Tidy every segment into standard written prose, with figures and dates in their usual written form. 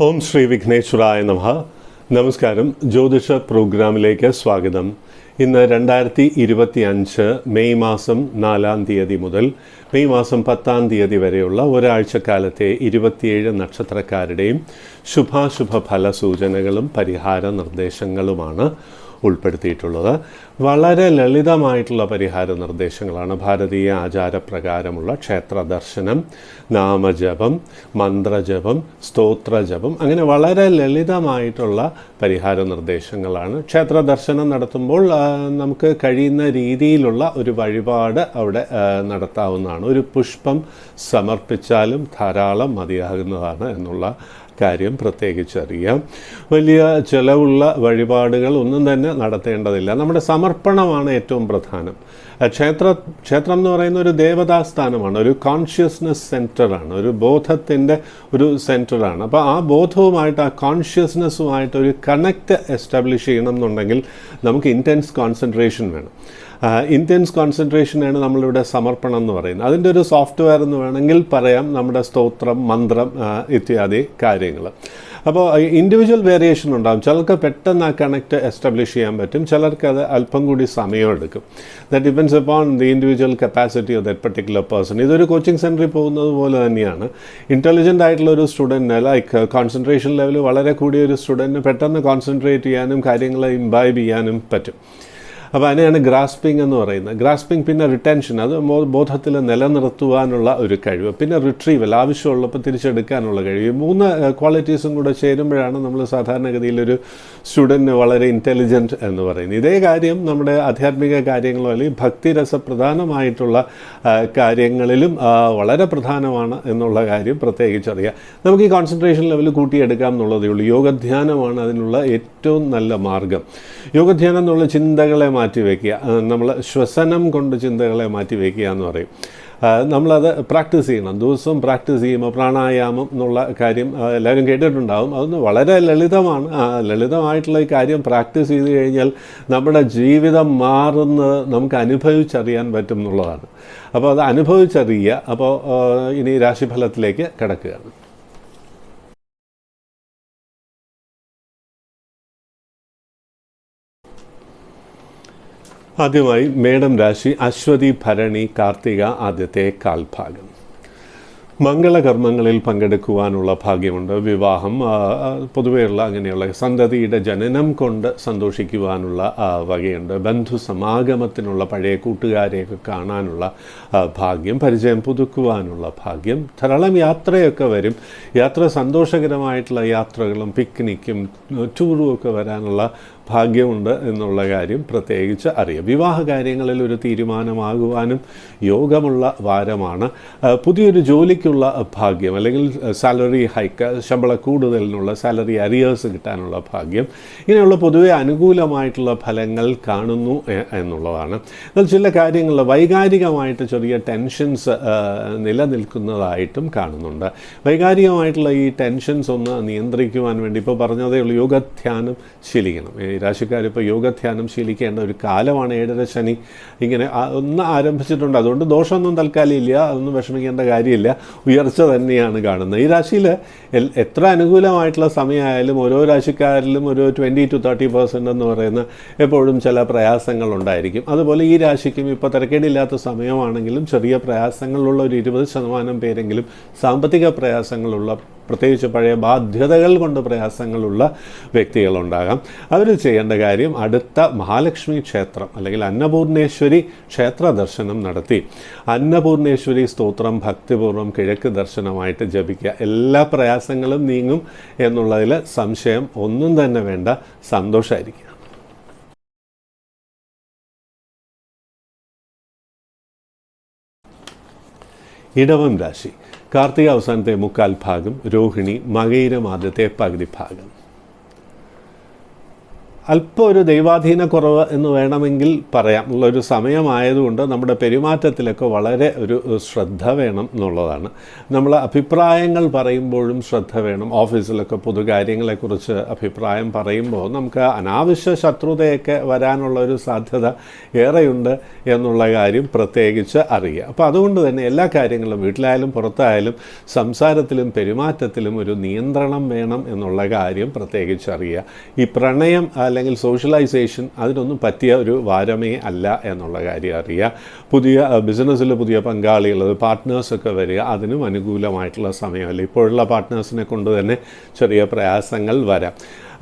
ഓം ശ്രീ വിഘ്നേശ്വരായ നമഃ. നമസ്കാരം. ജ്യോതിഷ പ്രോഗ്രാമിലേക്ക് സ്വാഗതം. ഇന്ന് 2025 മെയ് മാസം 4-ാം തീയതി മുതൽ മെയ് മാസം 10-ാം തീയതി വരെയുള്ള ഒരാഴ്ചക്കാലത്തെ 27 നക്ഷത്രക്കാരുടെയും ശുഭാശുഭ ഫല സൂചനകളും പരിഹാര നിർദ്ദേശങ്ങളുമാണ് ഉൾപ്പെടുത്തിയിട്ടുള്ളത്. വളരെ ലളിതമായിട്ടുള്ള പരിഹാര നിർദ്ദേശങ്ങളാണ്. ഭാരതീയ ആചാരപ്രകാരമുള്ള ക്ഷേത്ര ദർശനം, നാമജപം, മന്ത്രജപം, സ്തോത്രജപം, അങ്ങനെ വളരെ ലളിതമായിട്ടുള്ള പരിഹാര നിർദ്ദേശങ്ങളാണ്. ക്ഷേത്ര ദർശനം നടത്തുമ്പോൾ നമുക്ക് കഴിയുന്ന രീതിയിലുള്ള ഒരു വഴിപാട് അവിടെ നടത്താവുന്നതാണ്. ഒരു പുഷ്പം സമർപ്പിച്ചാലും ധാരാളം മതിയാകുന്നതാണ് എന്നുള്ള കാര്യം പ്രത്യേകിച്ചറിയാം. വലിയ ചിലവുള്ള വഴിപാടുകൾ ഒന്നും തന്നെ നടത്തേണ്ടതില്ല. നമ്മുടെ സമർപ്പണമാണ് ഏറ്റവും പ്രധാനം. ക്ഷേത്രം എന്ന് പറയുന്ന ഒരു ദേവതാസ്ഥാനമാണ്, ഒരു കോൺഷ്യസ്നെസ് സെൻറ്ററാണ്, ഒരു ബോധത്തിൻ്റെ ഒരു സെൻറ്ററാണ്. അപ്പോൾ ആ ബോധവുമായിട്ട്, ആ കോൺഷ്യസ്നെസ്സുമായിട്ട് ഒരു കണക്റ്റ് എസ്റ്റാബ്ലിഷ് ചെയ്യണം എന്നുണ്ടെങ്കിൽ നമുക്ക് ഇൻറ്റൻസ് കോൺസെൻട്രേഷൻ വേണം. ഇൻറ്റൻസ് കോൺസെൻട്രേഷനാണ് നമ്മളിവിടെ സമർപ്പണം എന്ന് പറയുന്നത്. അതിൻ്റെ ഒരു സോഫ്റ്റ്വെയർ എന്ന് വേണമെങ്കിൽ പറയാം നമ്മുടെ സ്തോത്രം, മന്ത്രം ഇത്യാദി കാര്യങ്ങൾ. അപ്പോൾ ഇൻഡിവിജ്വൽ വേരിയേഷൻ ഉണ്ടാകും. ചിലർക്ക് പെട്ടെന്ന് ആ കണക്റ്റ് എസ്റ്റാബ്ലിഷ് ചെയ്യാൻ പറ്റും, ചിലർക്ക് അത് അല്പം കൂടി സമയമെടുക്കും. That depends upon the individual capacity of that particular person. ഇതൊരു കോച്ചിങ് സെൻറ്ററിൽ പോകുന്നത് പോലെ തന്നെയാണ്. ഇൻ്റലിജൻ്റ് ആയിട്ടുള്ള ഒരു സ്റ്റുഡൻറ്റിന്, ലൈക്ക് കോൺസെൻട്രേഷൻ ലെവൽ വളരെ കൂടിയ ഒരു സ്റ്റുഡൻറ്റിന് പെട്ടെന്ന് കോൺസെൻട്രേറ്റ് ചെയ്യാനും കാര്യങ്ങളെ ഇംബൈബ് ചെയ്യാനും പറ്റും. അപ്പോൾ അതിനെയാണ് ഗ്രാസ്പിംഗ് എന്ന് പറയുന്നത്. ഗ്രാസ്പിംഗ്, പിന്നെ റിട്ടൻഷൻ, അത് ബോധത്തിൽ നിലനിർത്തുവാനുള്ള ഒരു കഴിവ്, പിന്നെ റിട്രീവൽ, ആവശ്യമുള്ളപ്പോൾ തിരിച്ചെടുക്കാനുള്ള കഴിവ്. 3 ക്വാളിറ്റീസും കൂടെ ചേരുമ്പോഴാണ് നമ്മൾ സാധാരണഗതിയിലൊരു സ്റ്റുഡൻറ്റിന് വളരെ ഇൻ്റലിജൻറ്റ് എന്ന് പറയുന്നത്. ഇതേ കാര്യം നമ്മുടെ ആധ്യാത്മിക കാര്യങ്ങളോ അല്ലെങ്കിൽ ഭക്തിരസപ്രധാനമായിട്ടുള്ള കാര്യങ്ങളിലും വളരെ പ്രധാനമാണ് എന്നുള്ള കാര്യം പ്രത്യേകിച്ചറിയാം. നമുക്ക് ഈ കോൺസെൻട്രേഷൻ ലെവൽ കൂട്ടിയെടുക്കാം എന്നുള്ളതേ ഉള്ളൂ. യോഗധ്യാനമാണ് അതിനുള്ള ഏറ്റവും നല്ല മാർഗം. യോഗധ്യാനം എന്നുള്ള ചിന്തകളെ മാറ്റിവെക്കുക, നമ്മൾ ശ്വസനം കൊണ്ട് ചിന്തകളെ മാറ്റിവെക്കുക എന്ന് പറയും. നമ്മളത് പ്രാക്ടീസ് ചെയ്യണം. ദിവസവും പ്രാക്ടീസ് ചെയ്യുമ്പോൾ പ്രാണായാമം എന്നുള്ള കാര്യം എല്ലാവരും കേട്ടിട്ടുണ്ടാകും. അതൊന്ന് വളരെ ലളിതമാണ്. ലളിതമായിട്ടുള്ള ഈ കാര്യം പ്രാക്ടീസ് ചെയ്ത് കഴിഞ്ഞാൽ നമ്മുടെ ജീവിതം മാറുന്നത് നമുക്ക് അനുഭവിച്ചറിയാൻ പറ്റും എന്നുള്ളതാണ്. അപ്പോൾ അത് അനുഭവിച്ചറിയുക. അപ്പോൾ ഇനി രാശിഫലത്തിലേക്ക് കിടക്കുകയാണ്. ആദ്യമായി മേടം രാശി, അശ്വതി, ഭരണി, കാർത്തിക ആദ്യത്തെ കാൽഭാഗം. മംഗളകർമ്മങ്ങളിൽ പങ്കെടുക്കുവാനുള്ള ഭാഗ്യമുണ്ട്. വിവാഹം, പൊതുവെയുള്ള അങ്ങനെയുള്ള സന്തതിയുടെ ജനനം കൊണ്ട് സന്തോഷിക്കുവാനുള്ള വകയുണ്ട്. ബന്ധുസമാഗമത്തിനുള്ള പഴയ കൂട്ടുകാരെയൊക്കെ കാണാനുള്ള ഭാഗ്യം, പരിചയം പുതുക്കുവാനുള്ള ഭാഗ്യം. ധാരാളം യാത്രയൊക്കെ വരും. യാത്ര, സന്തോഷകരമായിട്ടുള്ള യാത്രകളും പിക്നിക്കും ടൂറും ഒക്കെ വരാനുള്ള ഭാഗ്യമുണ്ട് എന്നുള്ള കാര്യം പ്രത്യേകിച്ച് അറിയാം. വിവാഹ കാര്യങ്ങളിൽ ഒരു തീരുമാനമാകുവാനും യോഗമുള്ള വാരമാണ്. പുതിയൊരു ജോലിക്കുള്ള ഭാഗ്യം, അല്ലെങ്കിൽ സാലറി ഹൈക്ക്, ശമ്പള കൂടുതലിനുള്ള സാലറി അരിയേഴ്സ് കിട്ടാനുള്ള ഭാഗ്യം, ഇങ്ങനെയുള്ള പൊതുവെ അനുകൂലമായിട്ടുള്ള ഫലങ്ങൾ കാണുന്നു എന്നുള്ളതാണ്. എന്നാൽ ചില കാര്യങ്ങളിൽ വൈകാരികമായിട്ട് ചെറിയ ടെൻഷൻസ് നിലനിൽക്കുന്നതായിട്ടും കാണുന്നുണ്ട്. വൈകാരികമായിട്ടുള്ള ഈ ടെൻഷൻസ് ഒന്ന് നിയന്ത്രിക്കുവാൻ വേണ്ടി ഇപ്പോൾ പറഞ്ഞതേ ഉള്ളൂ, യോഗധ്യാനം ശീലിക്കണം. രാശിക്കാരിപ്പോൾ യോഗധ്യാനം ശീലിക്കേണ്ട ഒരു കാലമാണ്. 7.5 ശനി ഇങ്ങനെ ഒന്ന് ആരംഭിച്ചിട്ടുണ്ട്. അതുകൊണ്ട് ദോഷമൊന്നും തൽക്കാലം ഇല്ല, അതൊന്നും വിഷമിക്കേണ്ട കാര്യമില്ല. ഉയർച്ച തന്നെയാണ് കാണുന്നത്. ഈ രാശിയിൽ എത്ര അനുകൂലമായിട്ടുള്ള സമയമായാലും ഓരോ രാശിക്കാരിലും ഒരു 20-30% എന്ന് പറയുന്ന എപ്പോഴും ചില പ്രയാസങ്ങളുണ്ടായിരിക്കും. അതുപോലെ ഈ രാശിക്കും ഇപ്പോൾ തിരക്കേടില്ലാത്ത സമയമാണെങ്കിലും ചെറിയ പ്രയാസങ്ങളുള്ള ഒരു 20% പേരെങ്കിലും സാമ്പത്തിക പ്രയാസങ്ങളുള്ള, പ്രത്യേകിച്ച് പഴയ ബാധ്യതകൾ കൊണ്ട് പ്രയാസങ്ങളുള്ള വ്യക്തികളുണ്ടാകാം. അവർ ചെയ്യേണ്ട കാര്യം അടുത്ത മഹാലക്ഷ്മി ക്ഷേത്രം അല്ലെങ്കിൽ അന്നപൂർണേശ്വരി ക്ഷേത്ര ദർശനം നടത്തി അന്നപൂർണേശ്വരി സ്തോത്രം ഭക്തിപൂർവ്വം കിഴക്ക് ദർശനമായിട്ട് ജപിക്കുക. എല്ലാ പ്രയാസങ്ങളും നീങ്ങും എന്നുള്ളതിൽ സംശയം ഒന്നും തന്നെ വേണ്ട. സന്തോഷമായിരിക്കും. ഇടവം രാശി, കാർത്തിക അവസാനത്തെ 3/4 ഭാഗം, രോഹിണി, മകയിരം ആദ്യത്തെ പകുതി ഭാഗം. അല്പം ഒരു ദൈവാധീന കുറവ് എന്ന് വേണമെങ്കിൽ പറയാം. ഉള്ളൊരു സമയമായതുകൊണ്ട് നമ്മുടെ പെരുമാറ്റത്തിലൊക്കെ വളരെ ഒരു ശ്രദ്ധ വേണം എന്നുള്ളതാണ്. നമ്മൾ അഭിപ്രായങ്ങൾ പറയുമ്പോഴും ശ്രദ്ധ വേണം. ഓഫീസിലൊക്കെ പൊതുകാര്യങ്ങളെക്കുറിച്ച് അഭിപ്രായം പറയുമ്പോൾ നമുക്ക് അനാവശ്യ ശത്രുതയൊക്കെ വരാനുള്ള ഒരു സാധ്യത ഏറെയുണ്ട് എന്നുള്ള കാര്യം പ്രത്യേകിച്ച് അറിയുക. അപ്പോൾ അതുകൊണ്ട് തന്നെ എല്ലാ കാര്യങ്ങളും വീട്ടിലായാലും പുറത്തായാലും സംസാരത്തിലും പെരുമാറ്റത്തിലും ഒരു നിയന്ത്രണം വേണം എന്നുള്ള കാര്യം പ്രത്യേകിച്ച് അറിയുക. ഈ പ്രണയം അല്ലെങ്കിൽ സോഷ്യലൈസേഷൻ അതിനൊന്നും പറ്റിയ ഒരു വാരമേ അല്ല എന്നുള്ള കാര്യം അറിയുക. പുതിയ ബിസിനസ്സിൽ പുതിയ പങ്കാളികൾ, പാർട്ട്നേഴ്സൊക്കെ വരിക, അതിനും അനുകൂലമായിട്ടുള്ള സമയമല്ല. ഇപ്പോഴുള്ള പാർട്ട്നേഴ്സിനെ കൊണ്ട് തന്നെ ചെറിയ പ്രയാസങ്ങൾ വരാം.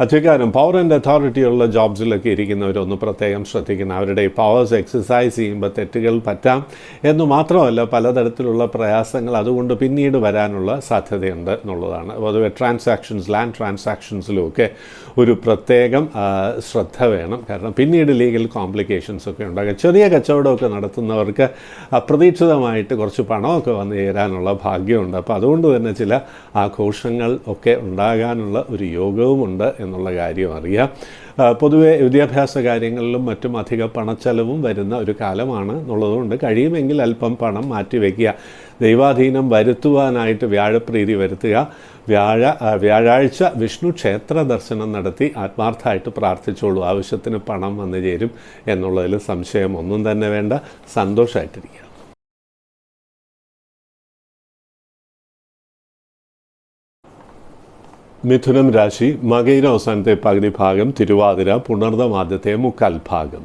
അധികാരം, പവർ ആൻഡ് അതോറിറ്റി ഉള്ള ജോബ്സിലൊക്കെ ഇരിക്കുന്നവരൊന്ന് പ്രത്യേകം ശ്രദ്ധിക്കണം. അവരുടെ ഈ പവേഴ്സ് എക്സസൈസ് ചെയ്യുമ്പോൾ തെറ്റുകൾ പറ്റാം എന്ന് മാത്രമല്ല പലതരത്തിലുള്ള പ്രയാസങ്ങൾ അതുകൊണ്ട് പിന്നീട് വരാനുള്ള സാധ്യതയുണ്ട് എന്നുള്ളതാണ്. പൊതുവെ ട്രാൻസാക്ഷൻസ്, ലാൻഡ് ട്രാൻസാക്ഷൻസിലുമൊക്കെ ഒരു പ്രത്യേകം ശ്രദ്ധ വേണം. കാരണം പിന്നീട് ലീഗൽ കോംപ്ലിക്കേഷൻസ് ഒക്കെ ഉണ്ടാകും. ചെറിയ കച്ചവടമൊക്കെ നടത്തുന്നവർക്ക് അപ്രതീക്ഷിതമായിട്ട് കുറച്ച് പണമൊക്കെ വന്നു ചേരാനുള്ള ഭാഗ്യമുണ്ട്. അപ്പോൾ അതുകൊണ്ട് തന്നെ ചില ആഘോഷങ്ങൾ ഒക്കെ ഉണ്ടാകാനുള്ള ഒരു യോഗവുമുണ്ട് എന്നുള്ള കാര്യം അറിയാം. പൊതുവെ വിദ്യാഭ്യാസ കാര്യങ്ങളിലും മറ്റും അധിക പണച്ചെലവും വരുന്ന ഒരു കാലമാണ് എന്നുള്ളതുകൊണ്ട് കഴിയുമെങ്കിൽ അല്പം പണം മാറ്റിവെക്കുക. ദൈവാധീനം വരുത്തുവാനായിട്ട് വ്യാഴപ്രീതി വരുത്തുക. വ്യാഴാഴ്ച വിഷ്ണു ക്ഷേത്ര ദർശനം നടത്തി ആത്മാർത്ഥമായിട്ട് പ്രാർത്ഥിച്ചോളൂ. ആവശ്യത്തിന് പണം വന്നു ചേരും എന്നുള്ളതിൽ സംശയം ഒന്നും തന്നെ വേണ്ട. സന്തോഷമായിട്ടിരിക്കുക. മിഥുനം രാശി, മകയിര അവസാനത്തെ പകുതി ഭാഗം, തിരുവാതിര, പുണർദം ആദ്യത്തെ മുക്കാൽ ഭാഗം.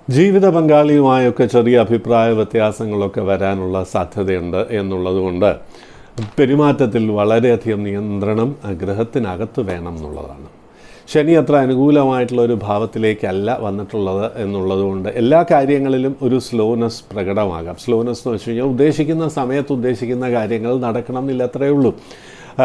ജീവിത പങ്കാളിയുമായൊക്കെ ചെറിയ അഭിപ്രായ വ്യത്യാസങ്ങളൊക്കെ വരാനുള്ള സാധ്യതയുണ്ട് എന്നുള്ളതുകൊണ്ട് പെരുമാറ്റത്തിൽ വളരെയധികം നിയന്ത്രണം ഗ്രഹത്തിനകത്ത് വേണം എന്നുള്ളതാണ്. ശനി അത്ര അനുകൂലമായിട്ടുള്ള ഒരു ഭാവത്തിലേക്കല്ല വന്നിട്ടുള്ളത് എന്നുള്ളതുകൊണ്ട് എല്ലാ കാര്യങ്ങളിലും ഒരു സ്ലോനെസ് പ്രകടമാകാം. സ്ലോനെസ് എന്ന് വെച്ച് കഴിഞ്ഞാൽ ഉദ്ദേശിക്കുന്ന സമയത്ത് ഉദ്ദേശിക്കുന്ന കാര്യങ്ങൾ നടക്കണം എന്നില്ല, അത്രയേ ഉള്ളൂ.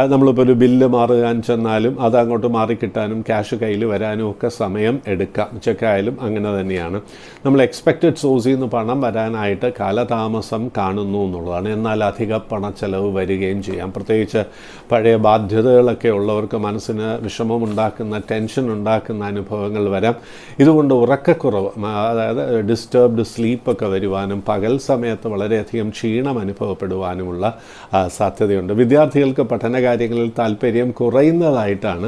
നമ്മളിപ്പോൾ ഒരു ബില്ല് മാറാൻ ചെന്നാലും അത് അങ്ങോട്ട് മാറിക്കിട്ടാനും ക്യാഷ് കയ്യിൽ വരാനും ഒക്കെ സമയം എടുക്കാം. ചെക്കായാലും അങ്ങനെ തന്നെയാണ്. നമ്മൾ എക്സ്പെക്റ്റഡ് സോഴ്സിൽ നിന്ന് പണം വരാനായിട്ട് കാലതാമസം കാണുന്നു എന്നുള്ളതാണ്. എന്നാൽ അധിക പണച്ചെലവ് വരികയും ചെയ്യാം. പ്രത്യേകിച്ച് പഴയ ബാധ്യതകളൊക്കെ ഉള്ളവർക്ക് മനസ്സിന് വിഷമമുണ്ടാക്കുന്ന, ടെൻഷൻ ഉണ്ടാക്കുന്ന അനുഭവങ്ങൾ വരാം. ഇതുകൊണ്ട് ഉറക്കക്കുറവ്, അതായത് ഡിസ്റ്റർബ്ഡ് സ്ലീപ്പൊക്കെ വരുവാനും പകൽ സമയത്ത് വളരെയധികം ക്ഷീണം അനുഭവപ്പെടുവാനുമുള്ള സാധ്യതയുണ്ട്. വിദ്യാർത്ഥികൾക്ക് പഠന കാര്യങ്ങളിൽ താല്പര്യം കുറയുന്നതായിട്ടാണ്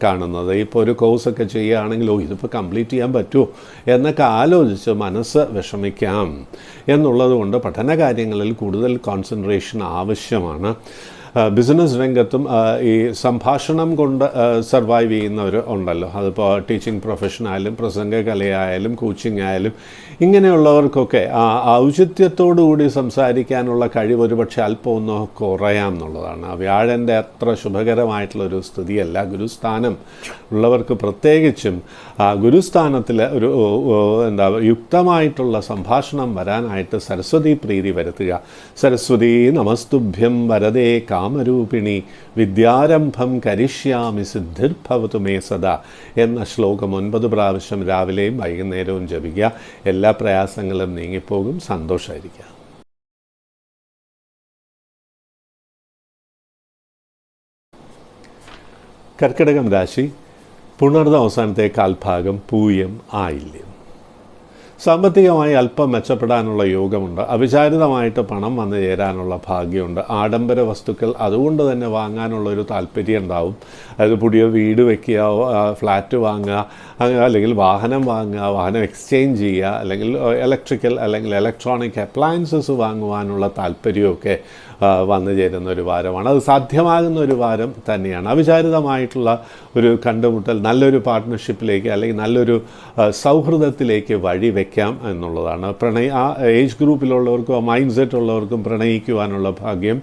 കാണുന്നത്. ഇപ്പോൾ ഒരു കോഴ്സൊക്കെ ചെയ്യുകയാണെങ്കിൽ ഇതിപ്പോൾ കംപ്ലീറ്റ് ചെയ്യാൻ പറ്റുമോ എന്നൊക്കെ ആലോചിച്ച് മനസ്സ് വിഷമിക്കാം എന്നുള്ളത് കൊണ്ട് പഠന കാര്യങ്ങളിൽ കൂടുതൽ കോൺസെൻട്രേഷൻ ആവശ്യമാണ്. ബിസിനസ് രംഗത്തും ഈ സംഭാഷണം കൊണ്ട് സർവൈവ് ചെയ്യുന്നവർ ഉണ്ടല്ലോ. അതിപ്പോൾ ടീച്ചിങ് പ്രൊഫഷനായാലും പ്രസംഗകലയായാലും കോച്ചിങ് ആയാലും ഇങ്ങനെയുള്ളവർക്കൊക്കെ ഔചിത്യത്തോടുകൂടി സംസാരിക്കാനുള്ള കഴിവ് ഒരുപക്ഷെ അല്പം ഒന്ന് കുറയാം എന്നുള്ളതാണ്. വ്യാഴൻ്റെ അത്ര ശുഭകരമായിട്ടുള്ളൊരു സ്ഥിതിയല്ല. ഗുരുസ്ഥാനം ഉള്ളവർക്ക് പ്രത്യേകിച്ചും ഗുരുസ്ഥാനത്തിൽ ഒരു യുക്തമായിട്ടുള്ള സംഭാഷണം വരാനായിട്ട് സരസ്വതി പ്രീതി വരുത്തുക. സരസ്വതി നമസ്തുഭ്യം വരദേ കാമരൂപിണി വിദ്യാരംഭം കരിഷ്യാമി സിദ്ധിർഭവതു മേ സദാ എന്ന ശ്ലോകം 9 പ്രാവശ്യം രാവിലെയും വൈകുന്നേരവും ജപിക്കുക. എല്ലാ പ്രയാസങ്ങളും നീങ്ങിപ്പോകും. സന്തോഷമായിരിക്കുക. കർക്കിടകം രാശി, പുണർദം അവസാനത്തെ കാൽഭാഗം, പൂയം, ആയില്യം. സാമ്പത്തികമായി അല്പം മെച്ചപ്പെടാനുള്ള യോഗമുണ്ട്. അവിചാരിതമായിട്ട് പണം വന്നു ചേരാനുള്ള ഭാഗ്യമുണ്ട്. ആഡംബര വസ്തുക്കൾ അതുകൊണ്ട് തന്നെ വാങ്ങാനുള്ളൊരു താല്പര്യം ഉണ്ടാവും. അതായത് പുതിയ വീട് വയ്ക്കുക, ഫ്ലാറ്റ് വാങ്ങുക, അല്ലെങ്കിൽ വാഹനം വാങ്ങുക, വാഹനം എക്സ്ചേഞ്ച് ചെയ്യുക, അല്ലെങ്കിൽ ഇലക്ട്രിക്കൽ അല്ലെങ്കിൽ ഇലക്ട്രോണിക് അപ്ലയൻസസ് വാങ്ങുവാനുള്ള താല്പര്യമൊക്കെ വന്നു ചേരുന്ന ഒരു വാരമാണ്. അത് സാധ്യമാകുന്ന ഒരു വാരം തന്നെയാണ്. അവിചാരിതമായിട്ടുള്ള ഒരു കണ്ടുമുട്ടൽ നല്ലൊരു പാർട്ട്ണർഷിപ്പിലേക്ക് അല്ലെങ്കിൽ നല്ലൊരു സൗഹൃദത്തിലേക്ക് വഴി വയ്ക്കാം എന്നുള്ളതാണ്. ആ ഏജ് ഗ്രൂപ്പിലുള്ളവർക്കും മൈൻഡ് സെറ്റ് ഉള്ളവർക്കും പ്രണയിക്കുവാനുള്ള ഭാഗ്യം,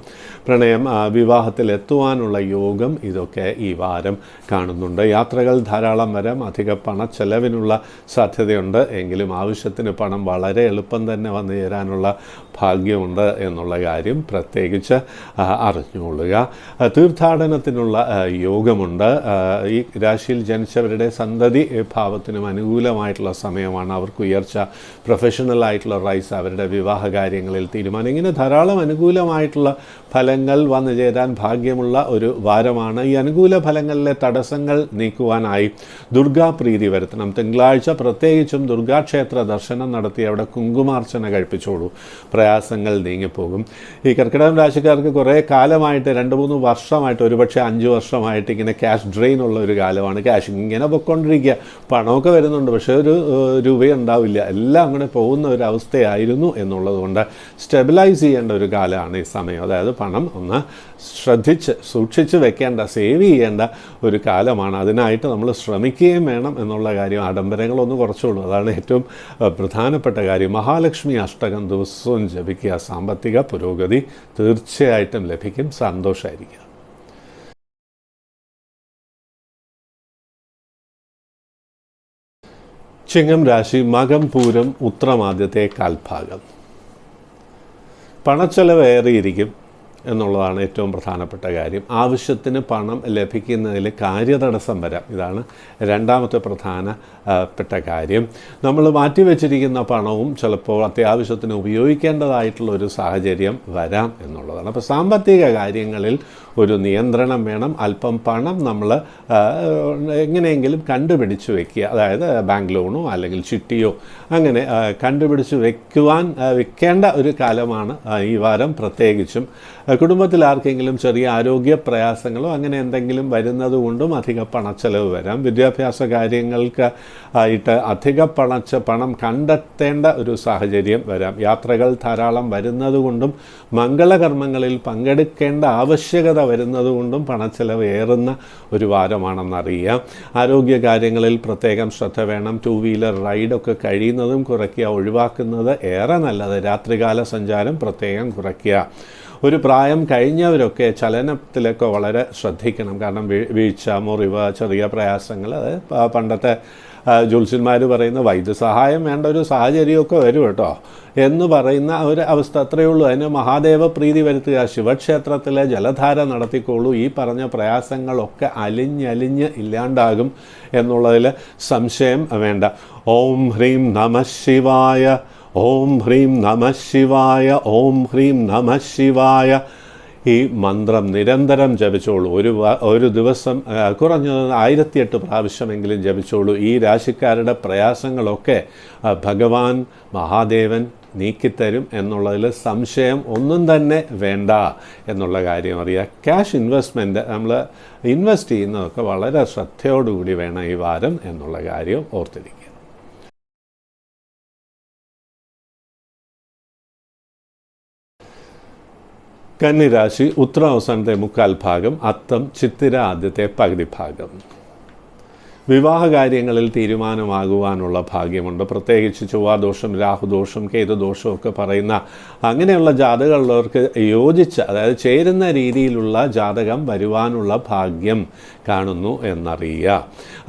പ്രണയം വിവാഹത്തിലെത്തുവാനുള്ള യോഗം, ഇതൊക്കെ ഈ വാരം കാണുന്നുണ്ട്. യാത്രകൾ ധാരാളം വരാം. അധിക പണച്ചെലവിനുള്ള സാധ്യതയുണ്ട്. എങ്കിലും ആവശ്യത്തിന് പണം വളരെ എളുപ്പം തന്നെ വന്നു ചേരാനുള്ള ഭാഗ്യമുണ്ട് എന്നുള്ള കാര്യം പ്രത്യേകിച്ച് അറിഞ്ഞുകൊള്ളുക. തീർത്ഥാടനത്തിനുള്ള യോഗമുണ്ട്. ഈ രാശിയിൽ ജനിച്ചവരുടെ സന്തതി ഭാവത്തിനും അനുകൂലമായിട്ടുള്ള സമയമാണ്. അവർക്ക് ഉയർച്ച ഉയർച്ച, പ്രൊഫഷണലായിട്ടുള്ള റൈസ്, അവരുടെ വിവാഹ കാര്യങ്ങളിൽ തീരുമാനം, ഇങ്ങനെ ധാരാളം അനുകൂലമായിട്ടുള്ള ഫലങ്ങൾ വന്നു ചേരാൻ ഭാഗ്യമുള്ള ഒരു വാരമാണ്. ഈ അനുകൂല ഫലങ്ങളിലെ തടസ്സങ്ങൾ നീക്കുവാനായി ദുർഗാപ്രീതി വരുത്തണം. തിങ്കളാഴ്ച പ്രത്യേകിച്ചും ദുർഗാക്ഷേത്ര ദർശനം നടത്തി അവിടെ കുങ്കുമാർച്ചന കഴിപ്പിച്ചോളൂ, പ്രയാസങ്ങൾ നീങ്ങിപ്പോകും. ഈ കർക്കിടകം രാശിക്കാർക്ക് കുറേ കാലമായിട്ട് 2-3 വർഷമായിട്ട്, ഒരുപക്ഷെ 5 വർഷമായിട്ട് ഇങ്ങനെ ക്യാഷ് ഡ്രെയിൻ ഉള്ള ഒരു കാലമാണ്. ക്യാഷ് ഇങ്ങനെ പൊയ്ക്കൊണ്ടിരിക്കുക, പണമൊക്കെ വരുന്നുണ്ട്, പക്ഷേ ഒരു രൂപയുണ്ടാവില്ല, എല്ലാം അങ്ങനെ പോകുന്ന ഒരു അവസ്ഥയായിരുന്നു എന്നുള്ളതുകൊണ്ട് സ്റ്റെബിലൈസ് ചെയ്യേണ്ട ഒരു കാലമാണ് ഈ സമയം. അതായത് പണം ഒന്ന് ശ്രദ്ധിച്ച് സൂക്ഷിച്ച് വെക്കേണ്ട, സേവ് ചെയ്യേണ്ട ഒരു കാലമാണ്. അതിനായിട്ട് നമ്മൾ ശ്രമിക്കുകയും വേണം എന്നുള്ള കാര്യം. ആഡംബരങ്ങളൊന്ന് കുറച്ചുള്ളൂ, അതാണ് ഏറ്റവും പ്രധാനപ്പെട്ട കാര്യം. മഹാലക്ഷ്മി അഷ്ടകം ദിവസവും ജപിക്കുക, സാമ്പത്തിക പുരോഗതി തീർച്ചയായിട്ടും ലഭിക്കും, സന്തോഷമായിരിക്കുക. ചിങ്ങം രാശി, മകം പൂരം ഉത്രമാദ്യത്തെ കാൽഭാഗം. പണച്ചെലവ് ഏറിയിരിക്കും എന്നുള്ളതാണ് ഏറ്റവും പ്രധാനപ്പെട്ട കാര്യം. ആവശ്യത്തിന് പണം ലഭിക്കുന്നതിൽ കാര്യതടസ്സം വരാം, ഇതാണ് രണ്ടാമത്തെ പ്രധാനപ്പെട്ട കാര്യം. നമ്മൾ മാറ്റിവെച്ചിരിക്കുന്ന പണവും ചിലപ്പോൾ അത്യാവശ്യത്തിന് ഉപയോഗിക്കേണ്ടതായിട്ടുള്ള ഒരു സാഹചര്യം വരാം എന്നുള്ളതാണ്. അപ്പോൾ സാമ്പത്തിക കാര്യങ്ങളിൽ ഒരു നിയന്ത്രണം വേണം. അല്പം പണം നമ്മൾ എങ്ങനെയെങ്കിലും കണ്ടുപിടിച്ച് വയ്ക്കുക, അതായത് ബാങ്ക് ലോണോ അല്ലെങ്കിൽ ചിട്ടിയോ അങ്ങനെ കണ്ടുപിടിച്ച് വെക്കേണ്ട ഒരു കാലമാണ് ഈ വാരം. പ്രത്യേകിച്ചും കുടുംബത്തിൽ ആർക്കെങ്കിലും ചെറിയ ആരോഗ്യ പ്രയാസങ്ങളോ അങ്ങനെ എന്തെങ്കിലും വരുന്നത് കൊണ്ടും അധിക പണച്ചെലവ് വരാം. വിദ്യാഭ്യാസ കാര്യങ്ങൾക്ക് ആയിട്ട് അധിക പണം കണ്ടെത്തേണ്ട ഒരു സാഹചര്യം വരാം. യാത്രകൾ ധാരാളം വരുന്നത് കൊണ്ടും മംഗളകർമ്മങ്ങളിൽ പങ്കെടുക്കേണ്ട ആവശ്യകത വരുന്നത് കൊണ്ടും പണച്ചെലവ് ഏറുന്ന ഒരു വാരമാണെന്നറിയാം. ആരോഗ്യ കാര്യങ്ങളിൽ പ്രത്യേകം ശ്രദ്ധ വേണം. 2 വീലർ റൈഡൊക്കെ കഴിയുന്നതും കുറയ്ക്കുക, ഒഴിവാക്കുന്നത് ഏറെ നല്ലത്. രാത്രികാല സഞ്ചാരം പ്രത്യേകം കുറയ്ക്കുക. ഒരു പ്രായം കഴിഞ്ഞവരൊക്കെ ചലനത്തിലൊക്കെ വളരെ ശ്രദ്ധിക്കണം. കാരണം വീഴ്ച, മുറിവ്, ചെറിയ പ്രയാസങ്ങൾ, അത് പണ്ടത്തെ ജ്യോത്സ്യന്മാർ പറയുന്ന വൈദ്യസഹായം വേണ്ട ഒരു സാഹചര്യമൊക്കെ വരും കേട്ടോ എന്ന് പറയുന്ന ഒരു അവസ്ഥ, അത്രയേ ഉള്ളൂ. അതിന് മഹാദേവ പ്രീതി വരുത്തുക, ശിവക്ഷേത്രത്തിലെ ജലധാര നടത്തിക്കോളൂ. ഈ പറഞ്ഞ പ്രയാസങ്ങളൊക്കെ അലിഞ്ഞലിഞ്ഞ് ഇല്ലാണ്ടാകും എന്നുള്ളതിൽ സംശയം വേണ്ട. ഓം ഹ്രീം നമഃ ശിവായ, ഓം ഹ്രീം നമഃ ശിവായ, ഓം ഹ്രീം നമഃ ശിവായ. ഈ മന്ത്രം നിരന്തരം ജപിച്ചോളൂ. ഒരു ദിവസം കുറഞ്ഞത് 1008 പ്രാവശ്യമെങ്കിലും ജപിച്ചോളൂ. ഈ രാശിക്കാരുടെ പ്രയാസങ്ങളൊക്കെ ഭഗവാൻ മഹാദേവൻ നീക്കിത്തരും എന്നുള്ളതിൽ സംശയം ഒന്നും തന്നെ വേണ്ട എന്നുള്ള കാര്യം അറിയുക. ക്യാഷ് ഇൻവെസ്റ്റ്മെൻറ്റ് നമ്മൾ ഇൻവെസ്റ്റ് ചെയ്യുന്നതൊക്കെ വളരെ ശ്രദ്ധയോടുകൂടി വേണം ഈ വാരം എന്നുള്ള കാര്യം ഓർത്തിരിക്കുക. കന്നിരാശി, ഉത്ര അവസാനത്തെ 1/4 ഭാഗം, അത്തം ചിത്തിര ആദ്യത്തെ പകുതി ഭാഗം. വിവാഹകാര്യങ്ങളിൽ തീരുമാനമാകുവാനുള്ള ഭാഗ്യമുണ്ട്. പ്രത്യേകിച്ച് ചൊവ്വാദോഷം, രാഹുദോഷം, കേതുദോഷമൊക്കെ പറയുന്ന അങ്ങനെയുള്ള ജാതകമുള്ളവർക്ക് യോജിച്ച, അതായത് ചേരുന്ന രീതിയിലുള്ള ജാതകം വരുവാനുള്ള ഭാഗ്യം കാണുന്നു എന്നറിയുക.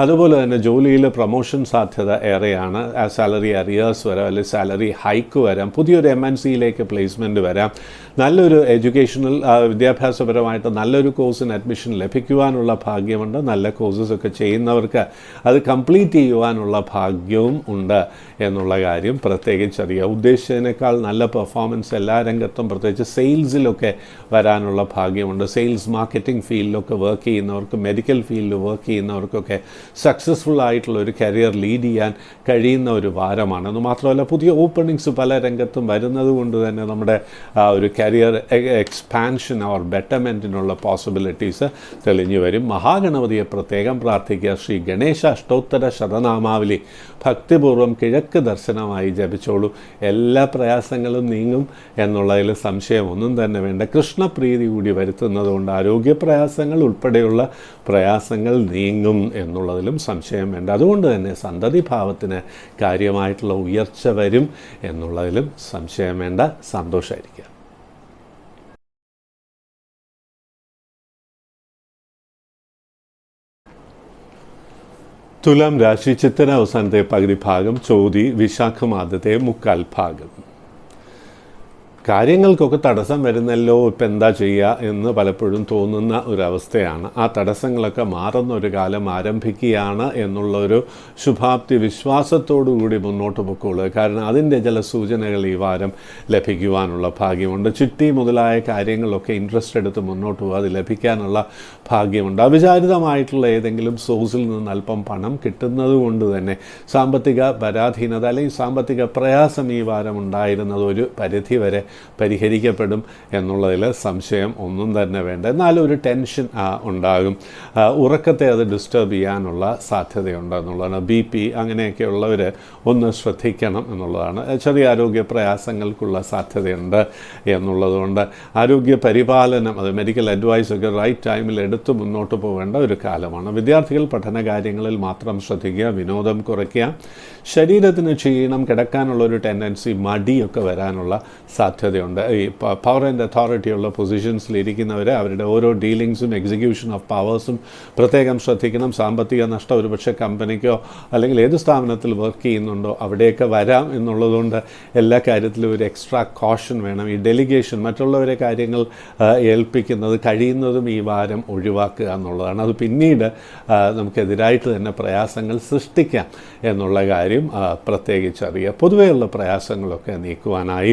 അതുപോലെ തന്നെ ജോലിയിൽ പ്രൊമോഷൻ സാധ്യത ഏറെയാണ്. സാലറി അരിയേഴ്സ് വരാം, അല്ലെങ്കിൽ സാലറി ഹൈക്ക് വരാം. പുതിയൊരു MNCയിലേക്ക് പ്ലേസ്മെൻറ്റ് വരാം. നല്ലൊരു എഡ്യൂക്കേഷണൽ വിദ്യാഭ്യാസപരമായിട്ട് നല്ലൊരു കോഴ്സിന് അഡ്മിഷൻ ലഭിക്കുവാനുള്ള ഭാഗ്യമുണ്ട്. നല്ല കോഴ്സസൊക്കെ ചെയ്യുന്നവർക്ക് അത് കംപ്ലീറ്റ് ചെയ്യുവാനുള്ള ഭാഗ്യവും ഉണ്ട് എന്നുള്ള കാര്യം പ്രത്യേകിച്ചറിയുക. ഉദ്ദേശിച്ചതിനേക്കാൾ നല്ല പെർഫോമൻസ് എല്ലാ രംഗത്തും, പ്രത്യേകിച്ച് സെയിൽസിലൊക്കെ വരാനുള്ള ഭാഗ്യമുണ്ട്. സെയിൽസ് മാർക്കറ്റിംഗ് ഫീൽഡിലൊക്കെ വർക്ക് ചെയ്യുന്നവർക്ക്, മെഡിക്കൽ ഫീൽഡിൽ വർക്ക് ചെയ്യുന്നവർക്കൊക്കെ സക്സസ്ഫുൾ ആയിട്ടുള്ള ഒരു കരിയർ ലീഡ് ചെയ്യാൻ കഴിയുന്ന ഒരു വാരമാണ്. എന്ന് മാത്രമല്ല പുതിയ ഓപ്പണിങ്സ് പല രംഗത്തും വരുന്നത് കൊണ്ട് തന്നെ നമ്മുടെ ഒരു കരിയർ എക്സ്പാൻഷൻ ഓർ ബെറ്റർമെൻറ്റിനുള്ള പോസിബിലിറ്റീസ് തെളിഞ്ഞു വരും. മഹാഗണപതിയെ പ്രത്യേകം പ്രാർത്ഥിക്കുക. ശ്രീ ഗണേശ അഷ്ടോത്തര ശതനാമാവലി ഭക്തിപൂർവ്വം കിഴക്ക് ദർശനമായി ജപിച്ചോളൂ. എല്ലാ പ്രയാസങ്ങളും നീങ്ങും എന്നുള്ളതിൽ സംശയം ഒന്നും തന്നെ വേണ്ട. കൃഷ്ണപ്രീതി കൂടി വരുത്തുന്നതുകൊണ്ട് ആരോഗ്യപ്രയാസങ്ങൾ ഉൾപ്പെടെയുള്ള പ്രയാസങ്ങൾ നീങ്ങും എന്നുള്ളതിലും സംശയം വേണ്ട. അതുകൊണ്ട് തന്നെ സന്തതി ഭാവത്തിന് കാര്യമായിട്ടുള്ള ഉയർച്ച വരും എന്നുള്ളതിലും സംശയം വേണ്ട. സന്തോഷമായിരിക്കുക. തുലാം രാശി, ചിത്തിര അവസാനത്തെ പകുതി ഭാഗം, ചോതി വിശാഖം ആദ്യത്തെ 1/4 ഭാഗം. കാര്യങ്ങൾക്കൊക്കെ തടസ്സം വരുന്നല്ലോ, ഇപ്പം എന്താ ചെയ്യുക എന്ന് പലപ്പോഴും തോന്നുന്ന ഒരവസ്ഥയാണ്. ആ തടസ്സങ്ങളൊക്കെ മാറുന്ന ഒരു കാലം ആരംഭിക്കുകയാണ് എന്നുള്ളൊരു ശുഭാപ്തി വിശ്വാസത്തോടു കൂടി മുന്നോട്ട് പൊക്കോളുക. കാരണം അതിൻ്റെ ചില സൂചനകൾ ഈ വാരം ലഭിക്കുവാനുള്ള ഭാഗ്യമുണ്ട്. ചിട്ടി മുതലായ കാര്യങ്ങളൊക്കെ ഇൻട്രസ്റ്റ് എടുത്ത് മുന്നോട്ട് പോകുക, അത് ലഭിക്കാനുള്ള ഭാഗ്യമുണ്ട്. അവിചാരിതമായിട്ടുള്ള ഏതെങ്കിലും സോഴ്സിൽ നിന്ന് അല്പം പണം കിട്ടുന്നത് കൊണ്ട് തന്നെ സാമ്പത്തിക പരാധീനത അല്ലെങ്കിൽ സാമ്പത്തിക പ്രയാസം ഈ വാരം ഉണ്ടായിരുന്നത് ഒരു പരിധി വരെ പരിഹരിക്കപ്പെടും എന്നുള്ളതിൽ സംശയം ഒന്നും തന്നെ വേണ്ട. എന്നാലും ഒരു ടെൻഷൻ ഉണ്ടാകും. ഉറക്കത്തെ അത് ഡിസ്റ്റർബ് ചെയ്യാനുള്ള സാധ്യതയുണ്ട് എന്നുള്ളതാണ്. BP അങ്ങനെയൊക്കെയുള്ളവർ ഒന്ന് ശ്രദ്ധിക്കണം എന്നുള്ളതാണ്. ചെറിയ ആരോഗ്യ പ്രയാസങ്ങൾക്കുള്ള സാധ്യതയുണ്ട് എന്നുള്ളതുകൊണ്ട് ആരോഗ്യ പരിപാലനം, അത് മെഡിക്കൽ അഡ്വൈസൊക്കെ റൈറ്റ് ടൈമിൽ എടുത്ത് മുന്നോട്ട് പോകേണ്ട ഒരു കാലമാണ്. വിദ്യാർത്ഥികൾ പഠന കാര്യങ്ങളിൽ മാത്രം ശ്രദ്ധിക്കുക, വിനോദം കുറയ്ക്കുക, ശരീരത്തിന് ക്ഷീണം, കിടക്കാനുള്ള ഒരു ടെൻഡൻസി, മടിയൊക്കെ വരാനുള്ള സാധ്യതയുണ്ട്. ഈ പവർ ആൻഡ് അതോറിറ്റി ഉള്ള പൊസിഷൻസിലിരിക്കുന്നവർ അവരുടെ ഓരോ ഡീലിങ്സും എക്സിക്യൂഷൻ ഓഫ് പവേഴ്സും പ്രത്യേകം ശ്രദ്ധിക്കണം. സാമ്പത്തിക നഷ്ടം ഒരുപക്ഷെ കമ്പനിക്കോ അല്ലെങ്കിൽ ഏത് സ്ഥാപനത്തിൽ വർക്ക് ചെയ്യുന്നുണ്ടോ അവിടെയൊക്കെ വരാം എന്നുള്ളതുകൊണ്ട് എല്ലാ കാര്യത്തിലും ഒരു എക്സ്ട്രാ കോഷൻ വേണം. ഈ ഡെലിഗേഷൻ, മറ്റുള്ളവരെ കാര്യങ്ങൾ ഏൽപ്പിക്കുന്നത് കഴിയുന്നതും ഈ വാരം ഒഴിവാക്കുക എന്നുള്ളതാണ്. അത് പിന്നീട് നമുക്കെതിരായിട്ട് തന്നെ പ്രയാസങ്ങൾ സൃഷ്ടിക്കാം എന്നുള്ള കാര്യം പ്രത്യേകിച്ചറിയുക. പൊതുവെയുള്ള പ്രയാസങ്ങളൊക്കെ നീക്കുവാനായി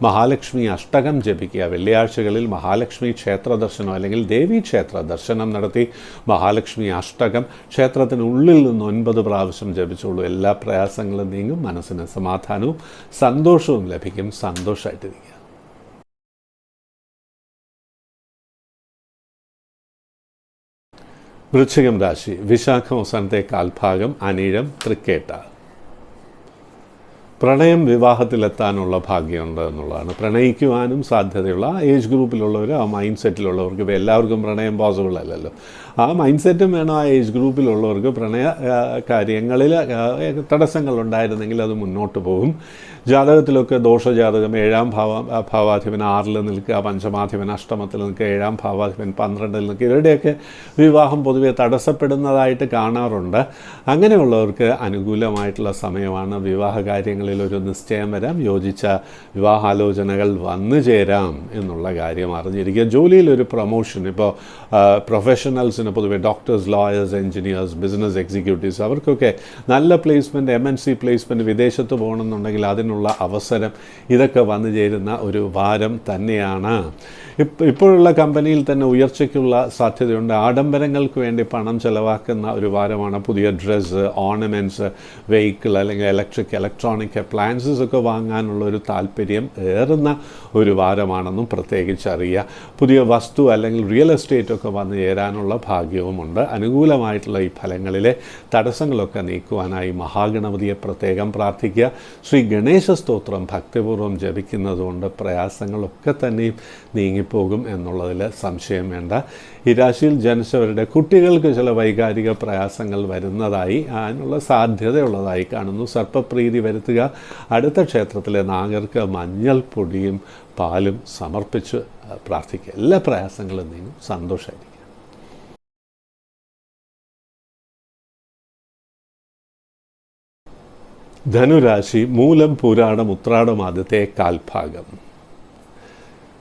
മഹാലക്ഷ്മി അഷ്ടകം ജപിക്കുക. വെള്ളിയാഴ്ചകളിൽ മഹാലക്ഷ്മി ക്ഷേത്ര ദർശനം അല്ലെങ്കിൽ ദേവീ ക്ഷേത്ര ദർശനം നടത്തി മഹാലക്ഷ്മി അഷ്ടകം ക്ഷേത്രത്തിനുള്ളിൽ നിന്ന് 9 പ്രാവശ്യം ജപിച്ചോളൂ. എല്ലാ പ്രയാസങ്ങളും നീങ്ങും, മനസ്സിന് സമാധാനവും സന്തോഷവും ലഭിക്കും. സന്തോഷമായിട്ടിരിക്കുക. വൃശ്ചികം രാശി, വിശാഖം അവസാനത്തെ കാൽഭാഗം, അനിഴം, തൃക്കേട്ട. പ്രണയം വിവാഹത്തിലെത്താനുള്ള ഭാഗ്യമുണ്ട് എന്നുള്ളതാണ്. പ്രണയിക്കുവാനും സാധ്യതയുള്ള ഏജ് ഗ്രൂപ്പിലുള്ളവർ, ആ മൈൻഡ് സെറ്റിലുള്ളവർക്ക്, ഇപ്പോൾ എല്ലാവർക്കും പ്രണയം പോസിബിൾ അല്ലല്ലോ, ആ മൈൻഡ് സെറ്റും വേണം. ആ ഏജ് ഗ്രൂപ്പിലുള്ളവർക്ക് പ്രണയ കാര്യങ്ങളിൽ തടസ്സങ്ങളുണ്ടായിരുന്നെങ്കിൽ അത് മുന്നോട്ട് പോകും. ജാതകത്തിലൊക്കെ ദോഷജാതകം 7ാം ഭാവാധിപൻ 6ൽ നിൽക്കുക, പഞ്ചമാധിപൻ അഷ്ടമത്തിൽ നിൽക്കുക, 7ാം ഭാവാധിപൻ 12ൽ നിൽക്കുക, ഇവരുടെയൊക്കെ വിവാഹം പൊതുവെ തടസ്സപ്പെടുന്നതായിട്ട് കാണാറുണ്ട്. അങ്ങനെയുള്ളവർക്ക് അനുകൂലമായിട്ടുള്ള സമയമാണ്. വിവാഹ കാര്യങ്ങളിൽ ഒരു നിശ്ചയം വരാം, യോജിച്ച വിവാഹാലോചനകൾ വന്നു ചേരാം എന്നുള്ള കാര്യം അറിഞ്ഞിരിക്കുക. ജോലിയിലൊരു പ്രൊമോഷൻ, ഇപ്പോൾ പ്രൊഫഷണൽസിന് പൊതുവെ doctors, lawyers, engineers, business executives, അവർക്കൊക്കെ നല്ല പ്ലേസ്മെൻറ്റ്, MNC പ്ലേസ്മെൻറ്റ്, വിദേശത്ത് പോകണമെന്നുണ്ടെങ്കിൽ അതിനുള്ള അവസരം, ഇതൊക്കെ വന്നു ചേരുന്ന ഒരു വാരം തന്നെയാണ്. ഇപ്പോഴുള്ള കമ്പനിയിൽ തന്നെ ഉയർച്ചയ്ക്കുള്ള സാധ്യതയുണ്ട്. ആഡംബരങ്ങൾക്ക് വേണ്ടി പണം ചെലവാക്കുന്ന ഒരു വാരമാണ്. പുതിയ ഡ്രസ്സ്, ഓർണമെൻറ്റ്സ്, വെഹിക്കിൾ അല്ലെങ്കിൽ ഇലക്ട്രോണിക് അപ്ലയൻസസ് ഒക്കെ വാങ്ങാനുള്ള ഒരു താല്പര്യം ഏറുന്ന ഒരു വാരമാണെന്നും പ്രത്യേകിച്ച് അറിയുക. പുതിയ വസ്തു അല്ലെങ്കിൽ റിയൽ എസ്റ്റേറ്റ് ഒക്കെ വന്നു ചേരാനുള്ള ഭാഗ്യവുമുണ്ട്. അനുകൂലമായിട്ടുള്ള ഈ ഫലങ്ങളിലെ തടസ്സങ്ങളൊക്കെ നീക്കുവാനായി മഹാഗണപതിയെ പ്രത്യേകം പ്രാർത്ഥിക്കുക. ശ്രീ ഗണേശ സ്തോത്രം ഭക്തിപൂർവ്വം ജപിക്കുന്നതുകൊണ്ട് പ്രയാസങ്ങളൊക്കെ തന്നെയും നീങ്ങിപ്പോകും എന്നുള്ളതിൽ സംശയം വേണ്ട. ഈ രാശിയിൽ ജനിച്ചവരുടെ കുട്ടികൾക്ക് ചില വൈകാരിക പ്രയാസങ്ങൾ വരുന്നതായി, അതിനുള്ള സാധ്യതയുള്ളതായി കാണുന്നു. സർപ്പപ്രീതി വരുത്തുക. അടുത്ത ക്ഷേത്രത്തിലെ നാഗർക്ക് മഞ്ഞൾ പൊടിയും പാലും സമർപ്പിച്ച് പ്രാർത്ഥിക്കുക. എല്ലാ പ്രയാസങ്ങളും നീങ്ങും. സന്തോഷമായിരിക്കും. ധനുരാശി, മൂലം, പൂരാടം, ഉത്രാടം ആദ്യത്തെ കാൽഭാഗം.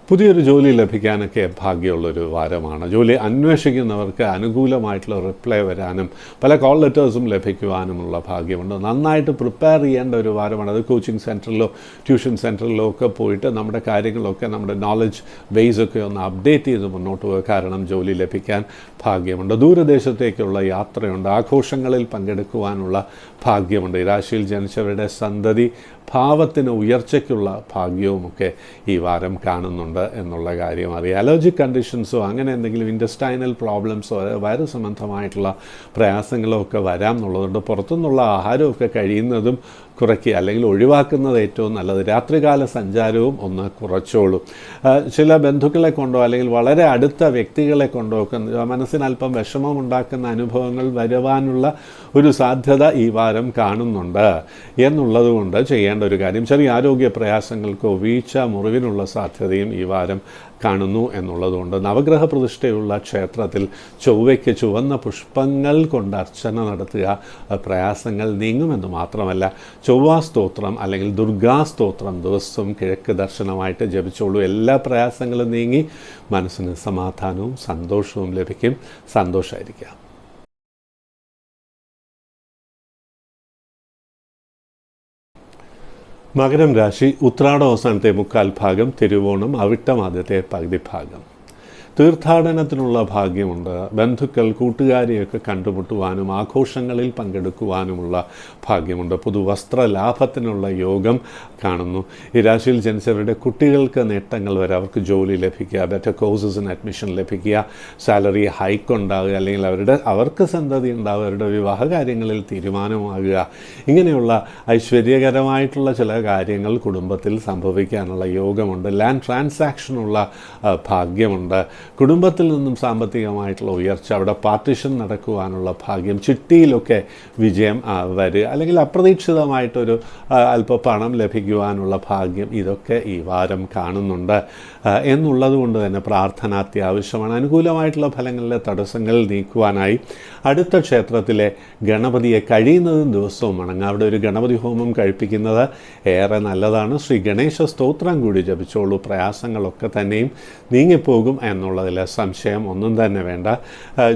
പുതിയൊരു ജോലി ലഭിക്കാനൊക്കെ ഭാഗ്യമുള്ളൊരു വാരമാണ്. ജോലി അന്വേഷിക്കുന്നവർക്ക് അനുകൂലമായിട്ടുള്ള റിപ്ലൈ വരാനും പല കോൾ ലെറ്റേഴ്സും ലഭിക്കുവാനുമുള്ള ഭാഗ്യമുണ്ട്. നന്നായിട്ട് പ്രിപ്പയർ ചെയ്യേണ്ട ഒരു വാരമാണ്. അത് കോച്ചിങ് സെൻറ്ററിലോ ട്യൂഷൻ സെൻറ്ററിലോ ഒക്കെ പോയിട്ട് നമ്മുടെ കാര്യങ്ങളൊക്കെ, നമ്മുടെ നോളജ് ബേസൊക്കെ ഒന്ന് അപ്ഡേറ്റ് ചെയ്ത് മുന്നോട്ട് പോകുക. കാരണം ജോലി ലഭിക്കാൻ ഭാഗ്യമുണ്ട്. ദൂരദേശത്തേക്കുള്ള യാത്രയുണ്ട്. ആഘോഷങ്ങളിൽ പങ്കെടുക്കുവാനുള്ള ഭാഗ്യമുണ്ട്. ഈ രാശിയിൽ ജനിച്ചവരുടെ സന്തതി ഭാവത്തിന് ഉയർച്ചയ്ക്കുള്ള ഭാഗ്യവുമൊക്കെ ഈ വാരം കാണുന്നുണ്ട് എന്നുള്ള കാര്യം അറിയാം. അലർജിക് കണ്ടീഷൻസോ അങ്ങനെ എന്തെങ്കിലും ഇൻറ്റസ്റ്റൈനൽ പ്രോബ്ലംസോ വയറ് സംബന്ധമായിട്ടുള്ള പ്രയാസങ്ങളോ ഒക്കെ വരാം എന്നുള്ളതുകൊണ്ട് പുറത്തുനിന്നുള്ള ആഹാരമൊക്കെ കഴിയുന്നതും കുറയ്ക്കുക അല്ലെങ്കിൽ ഒഴിവാക്കുന്നത് ഏറ്റവും നല്ലത്. രാത്രികാല സഞ്ചാരവും ഒന്ന് കുറച്ചോളൂ. ചില ബന്ധുക്കളെ കൊണ്ടോ അല്ലെങ്കിൽ വളരെ അടുത്ത വ്യക്തികളെ കൊണ്ടോ ഒക്കെ മനസ്സിന് അല്പം വിഷമമുണ്ടാക്കുന്ന അനുഭവങ്ങൾ വരുവാനുള്ള ഒരു സാധ്യത ഈ വാരം കാണുന്നുണ്ട് എന്നുള്ളത് കൊണ്ട് ചെയ്യേണ്ട ഒരു കാര്യം, ചെറിയ ആരോഗ്യ പ്രയാസങ്ങൾക്കോ വീഴ്ച, മുറിവിനുള്ള സാധ്യതയും ഈ വാരം കാണുന്നു എന്നുള്ളതുകൊണ്ട് നവഗ്രഹ പ്രതിഷ്ഠയുള്ള ക്ഷേത്രത്തിൽ ചൊവ്വയ്ക്ക് ചുവന്ന പുഷ്പങ്ങൾ കൊണ്ട് അർച്ചന നടത്തുക. പ്രയാസങ്ങൾ നീങ്ങുമെന്ന് മാത്രമല്ല ചൊവ്വാസ്തോത്രം അല്ലെങ്കിൽ ദുർഗാസ്തോത്രം ദിവസവും കിഴക്ക് ദർശനമായിട്ട് ജപിച്ചോളൂ. എല്ലാ പ്രയാസങ്ങളും നീങ്ങി മനസ്സിന് സമാധാനവും സന്തോഷവും ലഭിക്കും. സന്തോഷമായിരിക്കാം. മകരം രാശി, ഉത്രാടം അവസാനത്തെ മുക്കാൽ ഭാഗം, തിരുവോണം അവിട്ടം ആദ്യത്തെ പകുതി ഭാഗം. തീർത്ഥാടനത്തിനുള്ള ഭാഗ്യമുണ്ട്. ബന്ധുക്കൾ കൂട്ടുകാരെയൊക്കെ കണ്ടുമുട്ടുവാനും ആഘോഷങ്ങളിൽ പങ്കെടുക്കുവാനുമുള്ള ഭാഗ്യമുണ്ട്. പുതുവസ്ത്ര ലാഭത്തിനുള്ള യോഗം കാണുന്നു. ഈ രാശിയിൽ ജനിച്ചവരുടെ കുട്ടികൾക്ക് നേട്ടങ്ങൾ വരെ, അവർക്ക് ജോലി ലഭിക്കുക, ബെറ്റർ കോഴ്സസിന് അഡ്മിഷൻ ലഭിക്കുക, സാലറി ഹൈക്ക് ഉണ്ടാകുക, അല്ലെങ്കിൽ അവർക്ക് സന്തതി ഉണ്ടാവുക, അവരുടെ വിവാഹ കാര്യങ്ങളിൽ തീരുമാനമാകുക, ഇങ്ങനെയുള്ള ഐശ്വര്യകരമായിട്ടുള്ള ചില കാര്യങ്ങൾ കുടുംബത്തിൽ സംഭവിക്കാനുള്ള യോഗമുണ്ട്. ലാൻഡ് ട്രാൻസാക്ഷനുള്ള ഭാഗ്യമുണ്ട്. കുടുംബത്തിൽ നിന്നും സാമ്പത്തികമായിട്ടുള്ള ഉയർച്ച, അവിടെ പാർട്ടിഷൻ നടക്കുവാനുള്ള ഭാഗ്യം, ചിട്ടിയിലൊക്കെ വിജയം വരിക, അല്ലെങ്കിൽ അപ്രതീക്ഷിതമായിട്ടൊരു അല്പ പണം ലഭിക്കുവാനുള്ള ഭാഗ്യം, ഇതൊക്കെ ഈ വാരം കാണുന്നുണ്ട്. എന്നുള്ളത് കൊണ്ട് തന്നെ പ്രാർത്ഥന അത്യാവശ്യമാണ്. അനുകൂലമായിട്ടുള്ള ഫലങ്ങളിലെ തടസ്സങ്ങൾ നീക്കുവാനായി അടുത്ത ക്ഷേത്രത്തിലെ ഗണപതിയെ കഴിയുന്നതും ദിവസവും വണങ്ങുക. അവിടെ ഒരു ഗണപതി ഹോമം കഴിപ്പിക്കുന്നത് ഏറെ നല്ലതാണ്. ശ്രീ ഗണേശ സ്തോത്രം കൂടി ജപിച്ചോളൂ. പ്രയാസങ്ങളൊക്കെ തന്നെയും നീങ്ങിപ്പോകും എന്നുള്ളതിൽ സംശയം ഒന്നും തന്നെ വേണ്ട.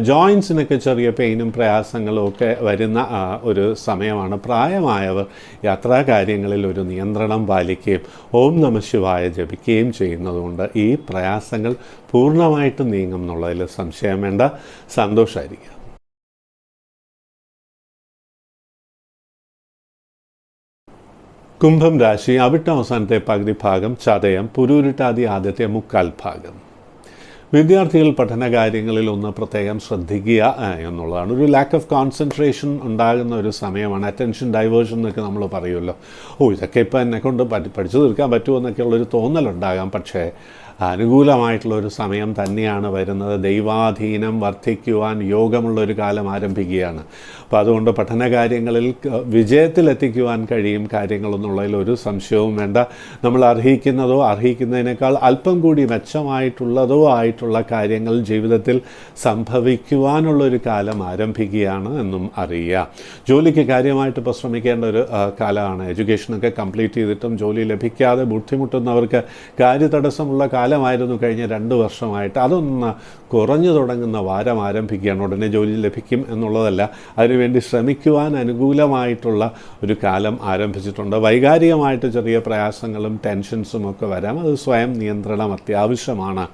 ജോയിൻസിനൊക്കെ ചെറിയ പെയിനും പ്രയാസങ്ങളും ഒക്കെ വരുന്ന ഒരു സമയമാണ്. പ്രായമായവർ യാത്രാകാര്യങ്ങളിൽ ഒരു നിയന്ത്രണം പാലിക്കുകയും ഓം നമഃ ശിവായ ജപിക്കുകയും ചെയ്യുന്നതുകൊണ്ട് ഈ പ്രയാസങ്ങൾ പൂർണ്ണമായിട്ട് നീങ്ങും എന്നുള്ളതിൽ സംശയം വേണ്ട. സന്തോഷമായിരിക്കുക. കുംഭം രാശി, അവിട്ടം അവസാനത്തെ പകുതി ഭാഗം, ചതയം പുരൂരുട്ടാതി ആദ്യത്തെ മുക്കാൽ ഭാഗം. വിദ്യാർത്ഥികൾ പഠനകാര്യങ്ങളിൽ ഒന്ന് പ്രത്യേകം ശ്രദ്ധിക്കുക എന്നുള്ളതാണ്. ഒരു ലാക്ക് ഓഫ് കോൺസെൻട്രേഷൻ ഉണ്ടാകുന്ന ഒരു സമയമാണ്. അറ്റൻഷൻ ഡൈവേർഷൻ എന്നൊക്കെ നമ്മൾ പറയുമല്ലോ. ഇതൊക്കെ ഇപ്പോൾ എന്നെക്കൊണ്ട് പഠിച്ചു തീർക്കാൻ പറ്റുമോ എന്നൊക്കെയുള്ളൊരു തോന്നലുണ്ടാകാം. പക്ഷേ അനുകൂലമായിട്ടുള്ളൊരു സമയം തന്നെയാണ് വരുന്നത്. ദൈവാധീനം വർദ്ധിക്കുവാൻ യോഗമുള്ളൊരു കാലം ആരംഭിക്കുകയാണ്. അപ്പോൾ അതുകൊണ്ട് പഠനകാര്യങ്ങളിൽ വിജയത്തിലെത്തിക്കുവാൻ കഴിയും കാര്യങ്ങളെന്നുള്ളതിൽ ഒരു സംശയവും വേണ്ട. നമ്മൾ അർഹിക്കുന്നതിനേക്കാൾ അല്പം കൂടി മെച്ചമായിട്ടുള്ളതോ ആയിട്ടുള്ള കാര്യങ്ങൾ ജീവിതത്തിൽ സംഭവിക്കുവാനുള്ളൊരു കാലം ആരംഭിക്കുകയാണ് എന്നും അറിയുക. ജോലിക്ക് കാര്യമായിട്ട് ഇപ്പോൾ ശ്രമിക്കേണ്ട ഒരു കാലമാണ്. എഡ്യൂക്കേഷനൊക്കെ കംപ്ലീറ്റ് ചെയ്തിട്ടും ജോലി ലഭിക്കാതെ ബുദ്ധിമുട്ടുന്നവർക്ക് കാര്യതടസ്സമുള്ള കാലമായിരുന്നു കഴിഞ്ഞ 2 വർഷമായിട്ട്. അതൊന്ന് കുറഞ്ഞു തുടങ്ങുന്ന വാരം ആരംഭിക്കുകയാണ്. ഉടനെ ജോലി ലഭിക്കും എന്നുള്ളതല്ല, അതിനുവേണ്ടി ശ്രമിക്കുവാൻ അനുകൂലമായിട്ടുള്ള ഒരു കാലം ആരംഭിച്ചിട്ടുണ്ട്. വൈകാരികമായിട്ട് ചെറിയ പ്രയാസങ്ങളും ടെൻഷൻസും ഒക്കെ വരാം. അത് സ്വയം നിയന്ത്രണം അത്യാവശ്യമാണ്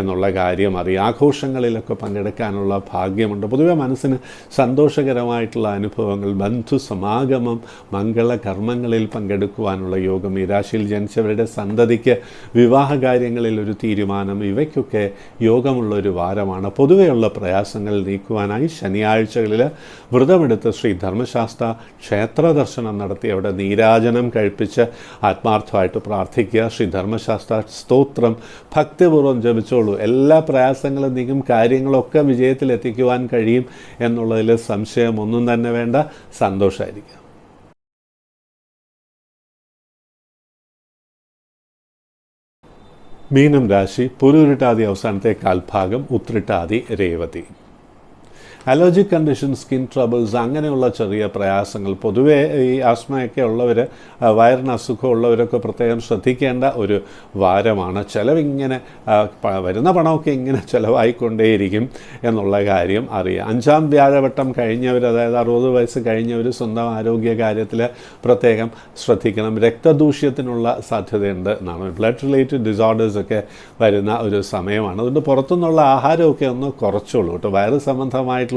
എന്നുള്ള കാര്യം അറിയാം. ആഘോഷങ്ങളിലൊക്കെ പങ്കെടുക്കാനുള്ള ഭാഗ്യമുണ്ട്. പൊതുവെ മനസ്സിന് സന്തോഷകരമായിട്ടുള്ള അനുഭവങ്ങൾ, ബന്ധു സമാഗമം, മംഗളകർമ്മങ്ങളിൽ പങ്കെടുക്കുവാനുള്ള യോഗം, ഈ രാശിയിൽ ജനിച്ചവരുടെ സന്തതിക്ക് വിവാഹകാര്യങ്ങളിൽ ഒരു തീരുമാനം, ഇവയ്ക്കൊക്കെ യോഗമുള്ളൊരു വാരമാണ്. പൊതുവെയുള്ള പ്രയാസങ്ങൾ നീക്കുവാനായി ശനിയാഴ്ചകളിൽ വ്രതമെടുത്ത് ശ്രീ ധർമ്മശാസ്ത്ര ക്ഷേത്ര ദർശനം നടത്തി അവിടെ നീരാജനം കഴിപ്പിച്ച് ആത്മാർത്ഥമായിട്ട് പ്രാർത്ഥിക്കുക. ശ്രീ ധർമ്മശാസ്ത്ര സ്തോത്രം ഭക്തിപൂർവ്വം ജപിച്ചോളൂ. എല്ലാ പ്രയാസങ്ങളും നീങ്ങും, കാര്യങ്ങളൊക്കെ വിജയത്തിലെത്തിക്കുവാൻ കഴിയും എന്നുള്ളതിൽ സംശയം ഒന്നും തന്നെ വേണ്ട. സന്തോഷമായിരിക്കും. മീനം രാശി, പുരൂരുട്ടാതി അവസാനത്തെ കാൽഭാഗം, ഉത്രിട്ടാതി രേവതി. അലർജിക് കണ്ടീഷൻ, സ്കിൻ ട്രബിൾസ്, അങ്ങനെയുള്ള ചെറിയ പ്രയാസങ്ങൾ, പൊതുവേ ഈ ആസ്മയൊക്കെ ഉള്ളവർ, വയറിന് അസുഖമുള്ളവരൊക്കെ പ്രത്യേകം ശ്രദ്ധിക്കേണ്ട ഒരു വാരമാണ്. ചിലവിങ്ങനെ വരുന്ന പണമൊക്കെ ഇങ്ങനെ ചിലവായിക്കൊണ്ടേയിരിക്കും എന്നുള്ള കാര്യം അറിയാം. 5-ാം വ്യാഴവട്ടം കഴിഞ്ഞവർ, അതായത് 60 വയസ്സ് കഴിഞ്ഞവർ സ്വന്തം ആരോഗ്യ കാര്യത്തിൽ പ്രത്യേകം ശ്രദ്ധിക്കണം. രക്തദൂഷ്യത്തിനുള്ള സാധ്യതയുണ്ട് എന്നാണ്. ബ്ലഡ് റിലേറ്റഡ് ഡിസോർഡേഴ്സൊക്കെ വരുന്ന ഒരു സമയമാണ്. അതുകൊണ്ട് പുറത്തുനിന്നുള്ള ആഹാരമൊക്കെ ഒന്ന് കുറച്ചോളൂ കേട്ടോ. വയറ് സംബന്ധമായിട്ട്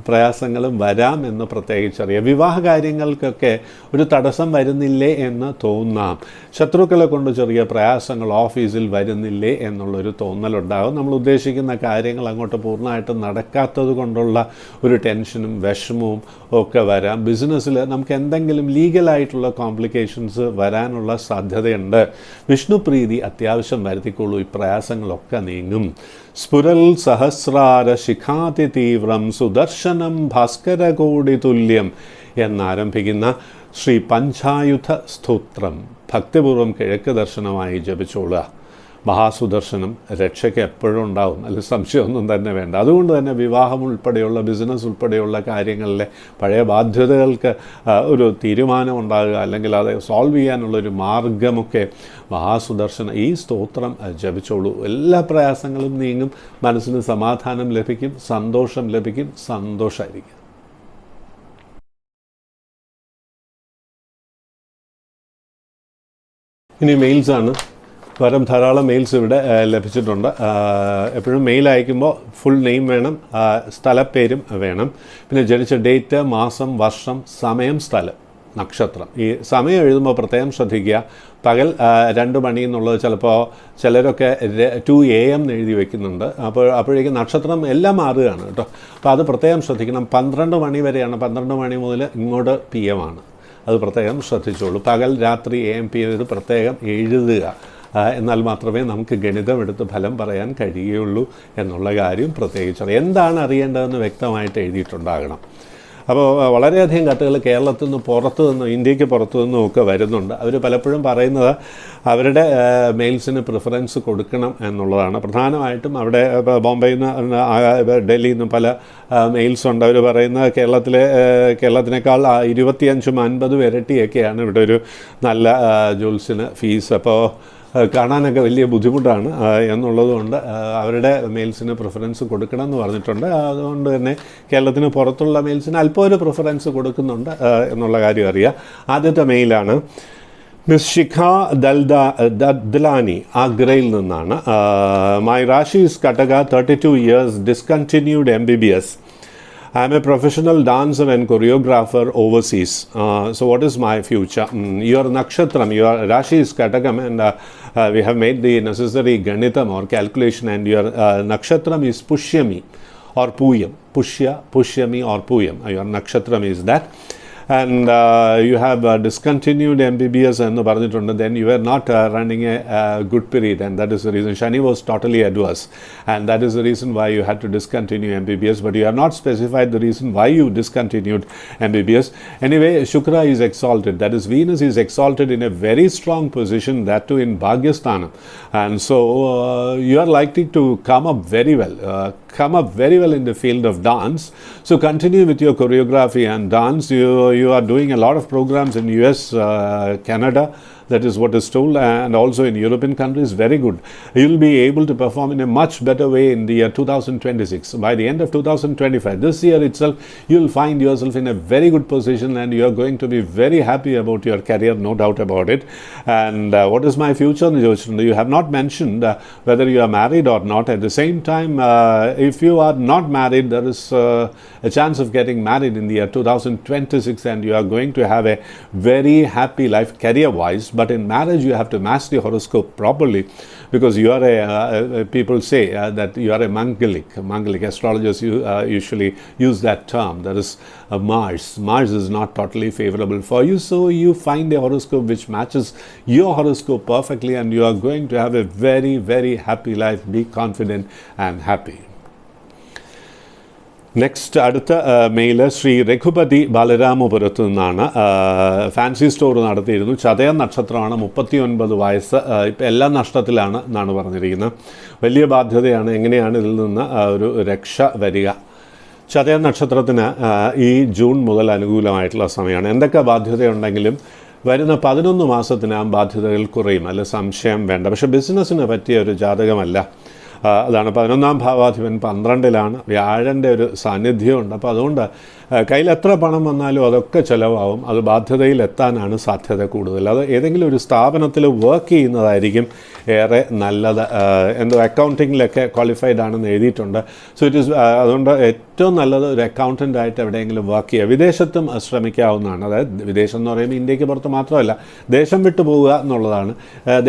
പ്രയാസങ്ങളും വരാം എന്ന് പ്രത്യേകിച്ചറിയാം. വിവാഹ കാര്യങ്ങൾക്കൊക്കെ ഒരു തടസ്സം വരുന്നില്ലേ എന്ന് തോന്നാം. ശത്രുക്കളെ കൊണ്ട് ചെറിയ പ്രയാസങ്ങൾ ഓഫീസിൽ വരുന്നില്ലേ എന്നുള്ളൊരു തോന്നലുണ്ടാകും. നമ്മൾ ഉദ്ദേശിക്കുന്ന കാര്യങ്ങൾ അങ്ങോട്ട് പൂർണ്ണമായിട്ട് നടക്കാത്തത് കൊണ്ടുള്ള ഒരു ടെൻഷനും വിഷമവും ഒക്കെ വരാം. ബിസിനസ്സിൽ നമുക്ക് എന്തെങ്കിലും ലീഗലായിട്ടുള്ള കോംപ്ലിക്കേഷൻസ് വരാനുള്ള സാധ്യതയുണ്ട്. വിഷ്ണുപ്രീതി അത്യാവശ്യം വരുത്തിക്കൊള്ളൂ. ഈ പ്രയാസങ്ങളൊക്കെ നീങ്ങും. സ്ഫുരൽ സഹസ്രാര ശിഖാതി തീവ്രം സുദർശനം ഭാസ്കരകോടി തുല്യം എന്നാരംഭിക്കുന്ന ശ്രീ പഞ്ചായുധ സ്തോത്രം ഭക്തിപൂർവ്വം കിഴക്ക് ദർശനമായി ജപിച്ചോളുക. മഹാസുദർശനം രക്ഷയ്ക്ക് എപ്പോഴും ഉണ്ടാവും, അതിൽ സംശയമൊന്നും തന്നെ വേണ്ട. അതുകൊണ്ട് തന്നെ വിവാഹം ഉൾപ്പെടെയുള്ള ബിസിനസ് ഉൾപ്പെടെയുള്ള കാര്യങ്ങളിലെ പഴയ ബാധ്യതകൾക്ക് ഒരു തീരുമാനം ഉണ്ടാകുക, അല്ലെങ്കിൽ അത് സോൾവ് ചെയ്യാനുള്ളൊരു മാർഗമൊക്കെ മഹാസുദർശനം ഈ സ്തോത്രം ജപിച്ചോളൂ. എല്ലാ പ്രയാസങ്ങളും നീങ്ങും, മനസ്സിന് സമാധാനം ലഭിക്കും, സന്തോഷം ലഭിക്കും, സന്തോഷമായിരിക്കും. ഇനി മെയിൽസാണ്. ധാരാളം മെയിൽസ് ഇവിടെ ലഭിച്ചിട്ടുണ്ട്. എപ്പോഴും മെയിൽ അയക്കുമ്പോൾ ഫുൾ നെയിം വേണം, സ്ഥലപ്പേരും വേണം, പിന്നെ ജനിച്ച ഡേറ്റ്, മാസം, വർഷം, സമയം, സ്ഥലം, നക്ഷത്രം. ഈ സമയം എഴുതുമ്പോൾ പ്രത്യേകം ശ്രദ്ധിക്കുക. പകൽ 2 മണി എന്നുള്ളത് ചിലപ്പോൾ ചിലരൊക്കെ 2 AM എഴുതി വയ്ക്കുന്നുണ്ട്. അപ്പോഴേക്കും നക്ഷത്രം എല്ലാം മാറുകയാണ് കേട്ടോ. അപ്പോൾ അത് പ്രത്യേകം ശ്രദ്ധിക്കണം. 12 മണി വരെയാണ്. 12 മണി മുതൽ ഇങ്ങോട്ട് PM ആണ്. അത് പ്രത്യേകം ശ്രദ്ധിച്ചോളൂ. പകൽ, രാത്രി, AM, PM ഇത് പ്രത്യേകം എഴുതുക. എന്നാൽ മാത്രമേ നമുക്ക് ഗണിതം എടുത്ത് ഫലം പറയാൻ കഴിയുള്ളൂ എന്നുള്ള കാര്യം പ്രത്യേകിച്ച് എന്താണ് അറിയേണ്ടതെന്ന് വ്യക്തമായിട്ട് എഴുതിയിട്ടുണ്ടാകണം. അപ്പോൾ വളരെയധികം കത്തുകൾ കേരളത്തിൽ നിന്ന് പുറത്തു നിന്നും ഇന്ത്യക്ക് പുറത്തു നിന്നും ഒക്കെ വരുന്നുണ്ട്. അവർ പലപ്പോഴും പറയുന്നത് അവരുടെ മെയിൽസിന് പ്രിഫറൻസ് കൊടുക്കണം എന്നുള്ളതാണ്. പ്രധാനമായിട്ടും അവിടെ ബോംബെയിൽ നിന്ന്, ഡൽഹിയിൽ നിന്നും പല മെയിൽസ് ഉണ്ട്. അവർ പറയുന്നത് കേരളത്തിനേക്കാൾ 25-50 ഇരട്ടിയൊക്കെയാണ് ഇവിടെ ഒരു നല്ല ജോൽസിന് ഫീസ്. അപ്പോൾ കാണാനൊക്കെ വലിയ ബുദ്ധിമുട്ടാണ് എന്നുള്ളത് കൊണ്ട് അവരുടെ മെയിൽസിന് പ്രിഫറൻസ് കൊടുക്കണം എന്ന് പറഞ്ഞിട്ടുണ്ട്. അതുകൊണ്ട് തന്നെ കേരളത്തിന് പുറത്തുള്ള മെയിൽസിന് അല്പം ഒരു പ്രിഫറൻസ് കൊടുക്കുന്നുണ്ട് എന്നുള്ള കാര്യം അറിയാം. ആദ്യത്തെ മെയിലാണ് മിസ് ശിഖ ദദ്ലാനി, ആഗ്രയിൽ നിന്നാണ്. മൈ രാശി is Kattaka, 32 years, discontinued MBBS. I am a professional dancer and choreographer overseas. So what is my future? Your nakshatram, your Rashi is Katakam, and we have made the necessary Ganitam or calculation, and your nakshatram is Pushyami or Puyam. Pushyami or Puyam. Your nakshatram is that. And you have discontinued MBBS and then you are not running a good period, and that is the reason. Shani was totally adverse, and that is the reason why you had to discontinue MBBS, but you have not specified the reason why you discontinued MBBS. Anyway, Shukra is exalted, that is Venus is exalted in a very strong position, that too in Bhagyasthanam, and so you are likely to come up very well in the field of dance. So continue with your choreography and dance. You are doing a lot of programs in US, Canada, that is what is told, and also in European countries. Very good. You will be able to perform in a much better way in the year 2026. By the end of 2025, this year itself, you will find yourself in a very good position, and you are going to be very happy about your career, no doubt about it. And what is my future? You have not mentioned whether you are married or not. At the same time, if you are not married, there is a chance of getting married in the year 2026, and you are going to have a very happy life career-wise. But in marriage, you have to match the horoscope properly, because you are people say that you are a Mangalik. Astrologers usually use that term. That is Mars. Mars is not totally favorable for you, so you find a horoscope which matches your horoscope perfectly, and you are going to have a very, very happy life. Be confident and happy. Next അടുത്ത mail Shri Raghupati ബാലരാമപുരത്തു നിന്നാണ്. Fancy store നടത്തിയിരുന്നു. ചതയ നക്ഷത്രമാണ്, 39 വയസ്സ്. ഇപ്പം എല്ലാം നഷ്ടത്തിലാണ് എന്നാണ് പറഞ്ഞിരിക്കുന്നത്. വലിയ ബാധ്യതയാണ്. എങ്ങനെയാണ് ഇതിൽ നിന്ന് ഒരു രക്ഷ വരിക? ചതയ നക്ഷത്രത്തിന് ഈ ജൂൺ മുതൽ അനുകൂലമായിട്ടുള്ള സമയമാണ്. എന്തൊക്കെ ബാധ്യതയുണ്ടെങ്കിലും വരുന്ന 11 മാസത്തിനകം ബാധ്യതകൾ കുറയും, അല്ല സംശയം വേണ്ട. പക്ഷേ ബിസിനസ്സിന് പറ്റിയ ഒരു ജാതകമല്ല. അതാണ് 11ാം ഭാവാധിപൻ 12ലാണ്. വ്യാഴൻ്റെ ഒരു സാന്നിധ്യമുണ്ട്. അപ്പോൾ അതുകൊണ്ട് കയ്യിൽ എത്ര പണം വന്നാലും അതൊക്കെ ചിലവാകും. അത് ബാധ്യതയിൽ എത്താനാണ് സാധ്യത കൂടുതൽ. അത് ഏതെങ്കിലും ഒരു സ്ഥാപനത്തിൽ വർക്ക് ചെയ്യുന്നതായിരിക്കും ഏറെ നല്ലത്. എന്തോ അക്കൗണ്ടിങ്ങിലൊക്കെ ക്വാളിഫൈഡ് ആണെന്ന് എഴുതിയിട്ടുണ്ട്. സോ ഇറ്റ് ഈസ് അതുകൊണ്ട് ഏറ്റവും നല്ലത് ഒരു അക്കൗണ്ടൻ്റായിട്ട് എവിടെയെങ്കിലും വർക്ക് ചെയ്യുക. വിദേശത്തും ശ്രമിക്കാവുന്നതാണ്. അതായത് വിദേശം എന്ന് പറയുമ്പോൾ ഇന്ത്യക്ക് പുറത്ത് മാത്രമല്ല, ദേശം വിട്ടു പോവുക എന്നുള്ളതാണ്.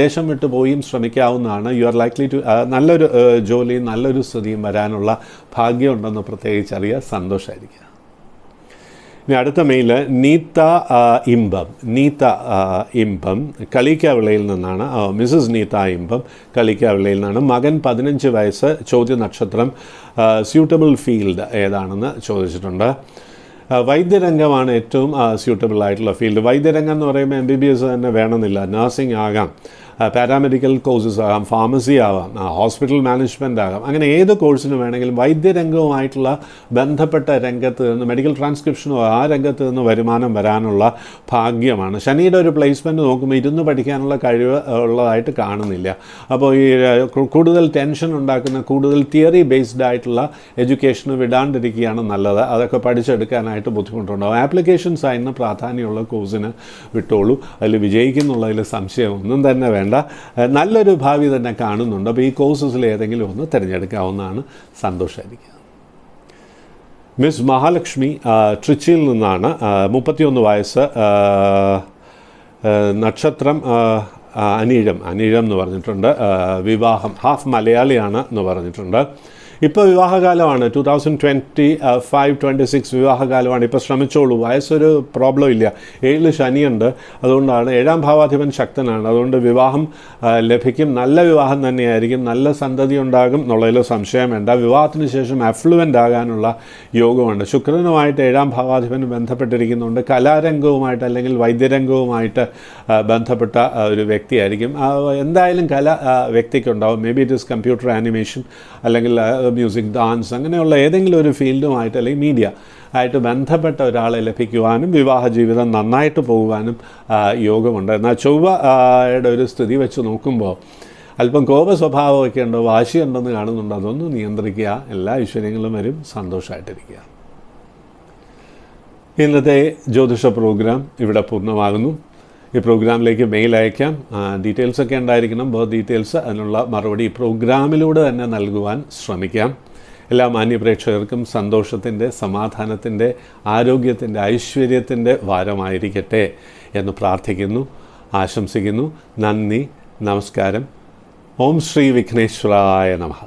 ദേശം വിട്ടു പോയും ശ്രമിക്കാവുന്നതാണ്. യു ആർ ലൈക്ലി ടു നല്ലൊരു ജോലിയും നല്ലൊരു സ്ഥിതിയും വരാനുള്ള ഭാഗ്യമുണ്ടെന്ന് പ്രത്യേകിച്ച് അറിയാൻ സന്തോഷമായിരിക്കുക. ഇനി അടുത്ത മെയിൽ നീത്ത ഇമ്പം കളിക്കാവിളയിൽ നിന്നാണ്. മിസ്സസ് നീത്ത ഇമ്പം കളിക്കാവിളയിൽ നിന്നാണ്. മകൻ 15 വയസ്സ്. ചോദ്യ നക്ഷത്രം. സ്യൂട്ടബിൾ ഫീൽഡ് ഏതാണെന്ന് ചോദിച്ചിട്ടുണ്ട്. വൈദ്യരംഗമാണ് ഏറ്റവും സ്യൂട്ടബിൾ ആയിട്ടുള്ള ഫീൽഡ്. വൈദ്യരംഗം എന്ന് പറയുമ്പോൾ MBBS തന്നെ വേണമെന്നില്ല, നഴ്സിംഗ് ആകാം. പാരാമെഡിക്കൽ കോഴ്സസ് ആകാം, ഫാർമസി ആവാം, ഹോസ്പിറ്റൽ മാനേജ്മെൻറ്റ് ആകാം, അങ്ങനെ ഏത് കോഴ്സിന് വേണമെങ്കിലും വൈദ്യരംഗവുമായിട്ടുള്ള ബന്ധപ്പെട്ട രംഗത്ത് നിന്ന്, മെഡിക്കൽ ട്രാൻസ്ക്രിപ്ഷനോ ആ രംഗത്ത് നിന്ന് വരുമാനം വരാനുള്ള ഭാഗ്യമാണ്. ശനിയുടെ ഒരു പ്ലേസ്മെൻറ്റ് നോക്കുമ്പോൾ ഇരുന്ന് പഠിക്കാനുള്ള കഴിവ് ഉള്ളതായിട്ട് കാണുന്നില്ല. അപ്പോൾ ഈ കൂടുതൽ ടെൻഷൻ ഉണ്ടാക്കുന്ന, കൂടുതൽ തിയറി ബേസ്ഡ് ആയിട്ടുള്ള എഡ്യൂക്കേഷന് വിടാണ്ടിരിക്കുകയാണ് നല്ലത്. അതൊക്കെ പഠിച്ചെടുക്കാനായിട്ട് ബുദ്ധിമുട്ടുണ്ടാകും. ആപ്ലിക്കേഷൻ സയൻസിന് പ്രാധാന്യമുള്ള കോഴ്സിന് വിട്ടോളൂ. അതിൽ വിജയിക്കുന്നുള്ളതിൽ സംശയമൊന്നും തന്നെ വേണ്ട. നല്ലൊരു ഭാവി തന്നെ കാണുന്നുണ്ട്. അപ്പോൾ ഈ കോഴ്സസിൽ ഏതെങ്കിലും ഒന്ന് തിരഞ്ഞെടുക്കാവുന്നതാണ്. സന്തോഷമായിരിക്കുക. മിസ് മഹാലക്ഷ്മി ട്രിച്ചിയിൽ നിന്നാണ്. 31 വയസ്സ്, നക്ഷത്രം അനീഴം എന്ന് പറഞ്ഞിട്ടുണ്ട്. വിവാഹം ഹാഫ് മലയാളിയാണ് എന്ന് പറഞ്ഞിട്ടുണ്ട്. ഇപ്പോൾ വിവാഹകാലമാണ്, 2025-26 വിവാഹകാലമാണ്. ഇപ്പോൾ ശ്രമിച്ചോളൂ. വയസ്സൊരു പ്രോബ്ലം ഇല്ല. 7 ശനിയുണ്ട്, അതുകൊണ്ടാണ്. 7ാം ഭാവാധിപൻ ശക്തനാണ്, അതുകൊണ്ട് വിവാഹം ലഭിക്കും. നല്ല വിവാഹം തന്നെയായിരിക്കും. നല്ല സന്തതി ഉണ്ടാകും എന്നുള്ളതിൽ സംശയം വേണ്ട. വിവാഹത്തിന് ശേഷം അഫ്ലുവൻ്റ് ആകാനുള്ള യോഗമുണ്ട്. ശുക്രനുമായിട്ട് 7ാം ഭാവാധിപൻ ബന്ധപ്പെട്ടിരിക്കുന്നുണ്ട്. കലാരംഗവുമായിട്ട് അല്ലെങ്കിൽ വൈദ്യരംഗവുമായിട്ട് ബന്ധപ്പെട്ട ഒരു വ്യക്തിയായിരിക്കും. എന്തായാലും കല വ്യക്തിക്കുണ്ടാവും. May be it is computer animation, അല്ലെങ്കിൽ മ്യൂസിക്, ഡാൻസ്, അങ്ങനെയുള്ള ഏതെങ്കിലും ഒരു ഫീൽഡുമായിട്ട് അല്ലെങ്കിൽ മീഡിയ ആയിട്ട് ബന്ധപ്പെട്ട ഒരാളെ ലഭിക്കുവാനും വിവാഹ ജീവിതം നന്നായിട്ട് പോകുവാനും യോഗമുണ്ട്. എന്നാൽ ചൊവ്വയുടെ ഒരു സ്ഥിതി വെച്ച് നോക്കുമ്പോൾ അല്പം കോപ സ്വഭാവമൊക്കെ ഉണ്ടോ, വാശിയുണ്ടെന്ന് കാണുന്നുണ്ട്. അതൊന്ന് നിയന്ത്രിക്കുക. എല്ലാ ഐശ്വര്യങ്ങളും വരും. സന്തോഷമായിട്ടിരിക്കുക. ഇന്നത്തെ ജ്യോതിഷ പ്രോഗ്രാം ഇവിടെ പൂർണ്ണമാകുന്നു. ഈ പ്രോഗ്രാമിലേക്ക് മെയിൽ അയക്കാം. ഡീറ്റെയിൽസൊക്കെ ഉണ്ടായിരിക്കണം, ബർത്ത് ഡീറ്റെയിൽസ്. അതിനുള്ള മറുപടി ഈ പ്രോഗ്രാമിലൂടെ തന്നെ നൽകുവാൻ ശ്രമിക്കാം. എല്ലാ മാന്യപ്രേക്ഷകർക്കും സന്തോഷത്തിൻ്റെ, സമാധാനത്തിൻ്റെ, ആരോഗ്യത്തിൻ്റെ, ഐശ്വര്യത്തിൻ്റെ വാരമായിരിക്കട്ടെ എന്ന് പ്രാർത്ഥിക്കുന്നു, ആശംസിക്കുന്നു. നന്ദി, നമസ്കാരം. ഓം ശ്രീ വിഘ്നേശ്വരായ നമഃ.